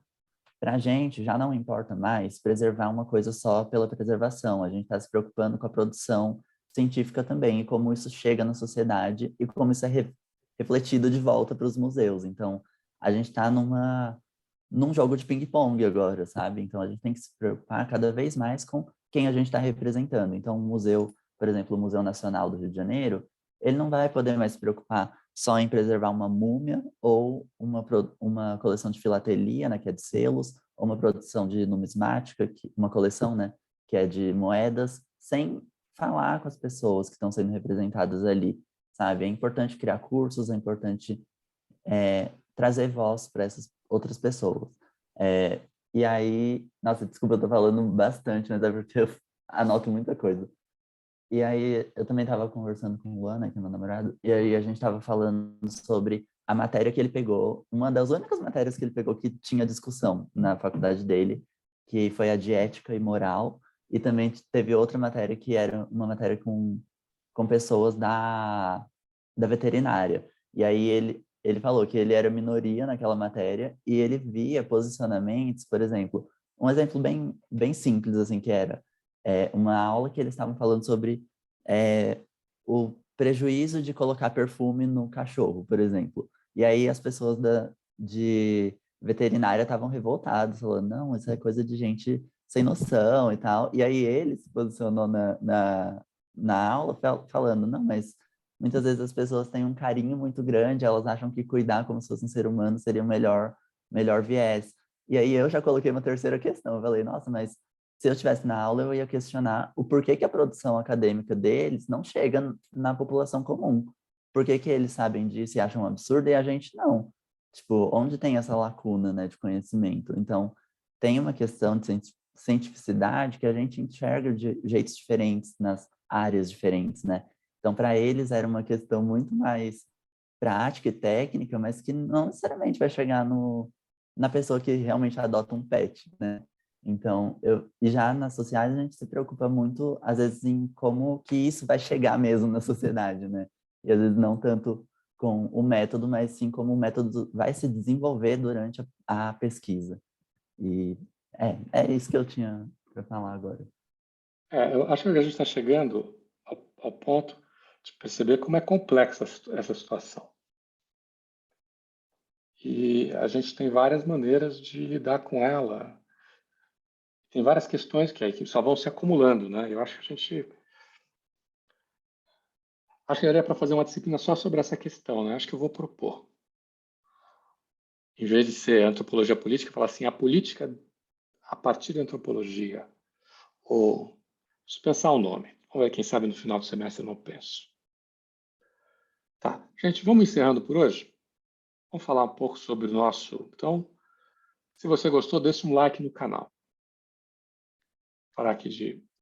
para a gente já não importa mais preservar uma coisa só pela preservação, a gente está se preocupando com a produção científica também, e como isso chega na sociedade e como isso é refletido de volta para os museus. Então, a gente está num jogo de ping-pong agora, sabe? Então, a gente tem que se preocupar cada vez mais com quem a gente está representando. Então, o museu, por exemplo, o Museu Nacional do Rio de Janeiro, ele não vai poder mais se preocupar só em preservar uma múmia ou uma coleção de filatelia, né, que é de selos, ou uma produção de numismática, uma coleção, né, que é de moedas, sem falar com as pessoas que estão sendo representadas ali, sabe? É importante criar cursos, é importante trazer voz para essas outras pessoas. E aí, nossa, desculpa, eu tô falando bastante, mas é porque eu anoto muita coisa. E aí, eu também estava conversando com o Luana, que é meu namorado, e aí a gente estava falando sobre a matéria que ele pegou, uma das únicas matérias que ele pegou que tinha discussão na faculdade dele, que foi a de ética e moral, e também teve outra matéria que era uma matéria com pessoas da veterinária. E aí ele falou que ele era minoria naquela matéria e ele via posicionamentos, por exemplo, um exemplo bem, bem simples, assim, que era uma aula que eles estavam falando sobre o prejuízo de colocar perfume no cachorro, por exemplo. E aí as pessoas de veterinária estavam revoltadas, falando, não, isso é coisa de gente sem noção e tal. E aí ele se posicionou na aula falando, não, mas muitas vezes as pessoas têm um carinho muito grande, elas acham que cuidar como se fosse um ser humano seria o melhor viés. E aí eu já coloquei uma terceira questão, eu falei, nossa, mas se eu estivesse na aula, eu ia questionar o porquê que a produção acadêmica deles não chega na população comum. Por que que eles sabem disso e acham um absurdo e a gente não? Tipo, onde tem essa lacuna, né, de conhecimento? Então, tem uma questão de cientificidade que a gente enxerga de jeitos diferentes nas áreas diferentes, né? Então, para eles era uma questão muito mais prática e técnica, mas que não necessariamente vai chegar na pessoa que realmente adota um pet, né? Então, e já nas sociais a gente se preocupa muito, às vezes, em como que isso vai chegar mesmo na sociedade, né? E às vezes não tanto com o método, mas sim como o método vai se desenvolver durante a pesquisa. E é isso que eu tinha para falar agora. Eu acho que a gente está chegando ao ponto de perceber como é complexa essa situação. E a gente tem várias maneiras de lidar com ela. Tem várias questões que só vão se acumulando, né? Eu acho que acho que daria para fazer uma disciplina só sobre essa questão, né? Acho que eu vou propor. Em vez de ser antropologia política, falar assim, a política a partir da antropologia. Ou, se pensar o nome. Vamos ver, quem sabe no final do semestre eu não penso. Tá, gente, vamos encerrando por hoje? Vamos falar um pouco sobre o nosso... Então, se você gostou, deixe um like no canal. Vou falar aqui de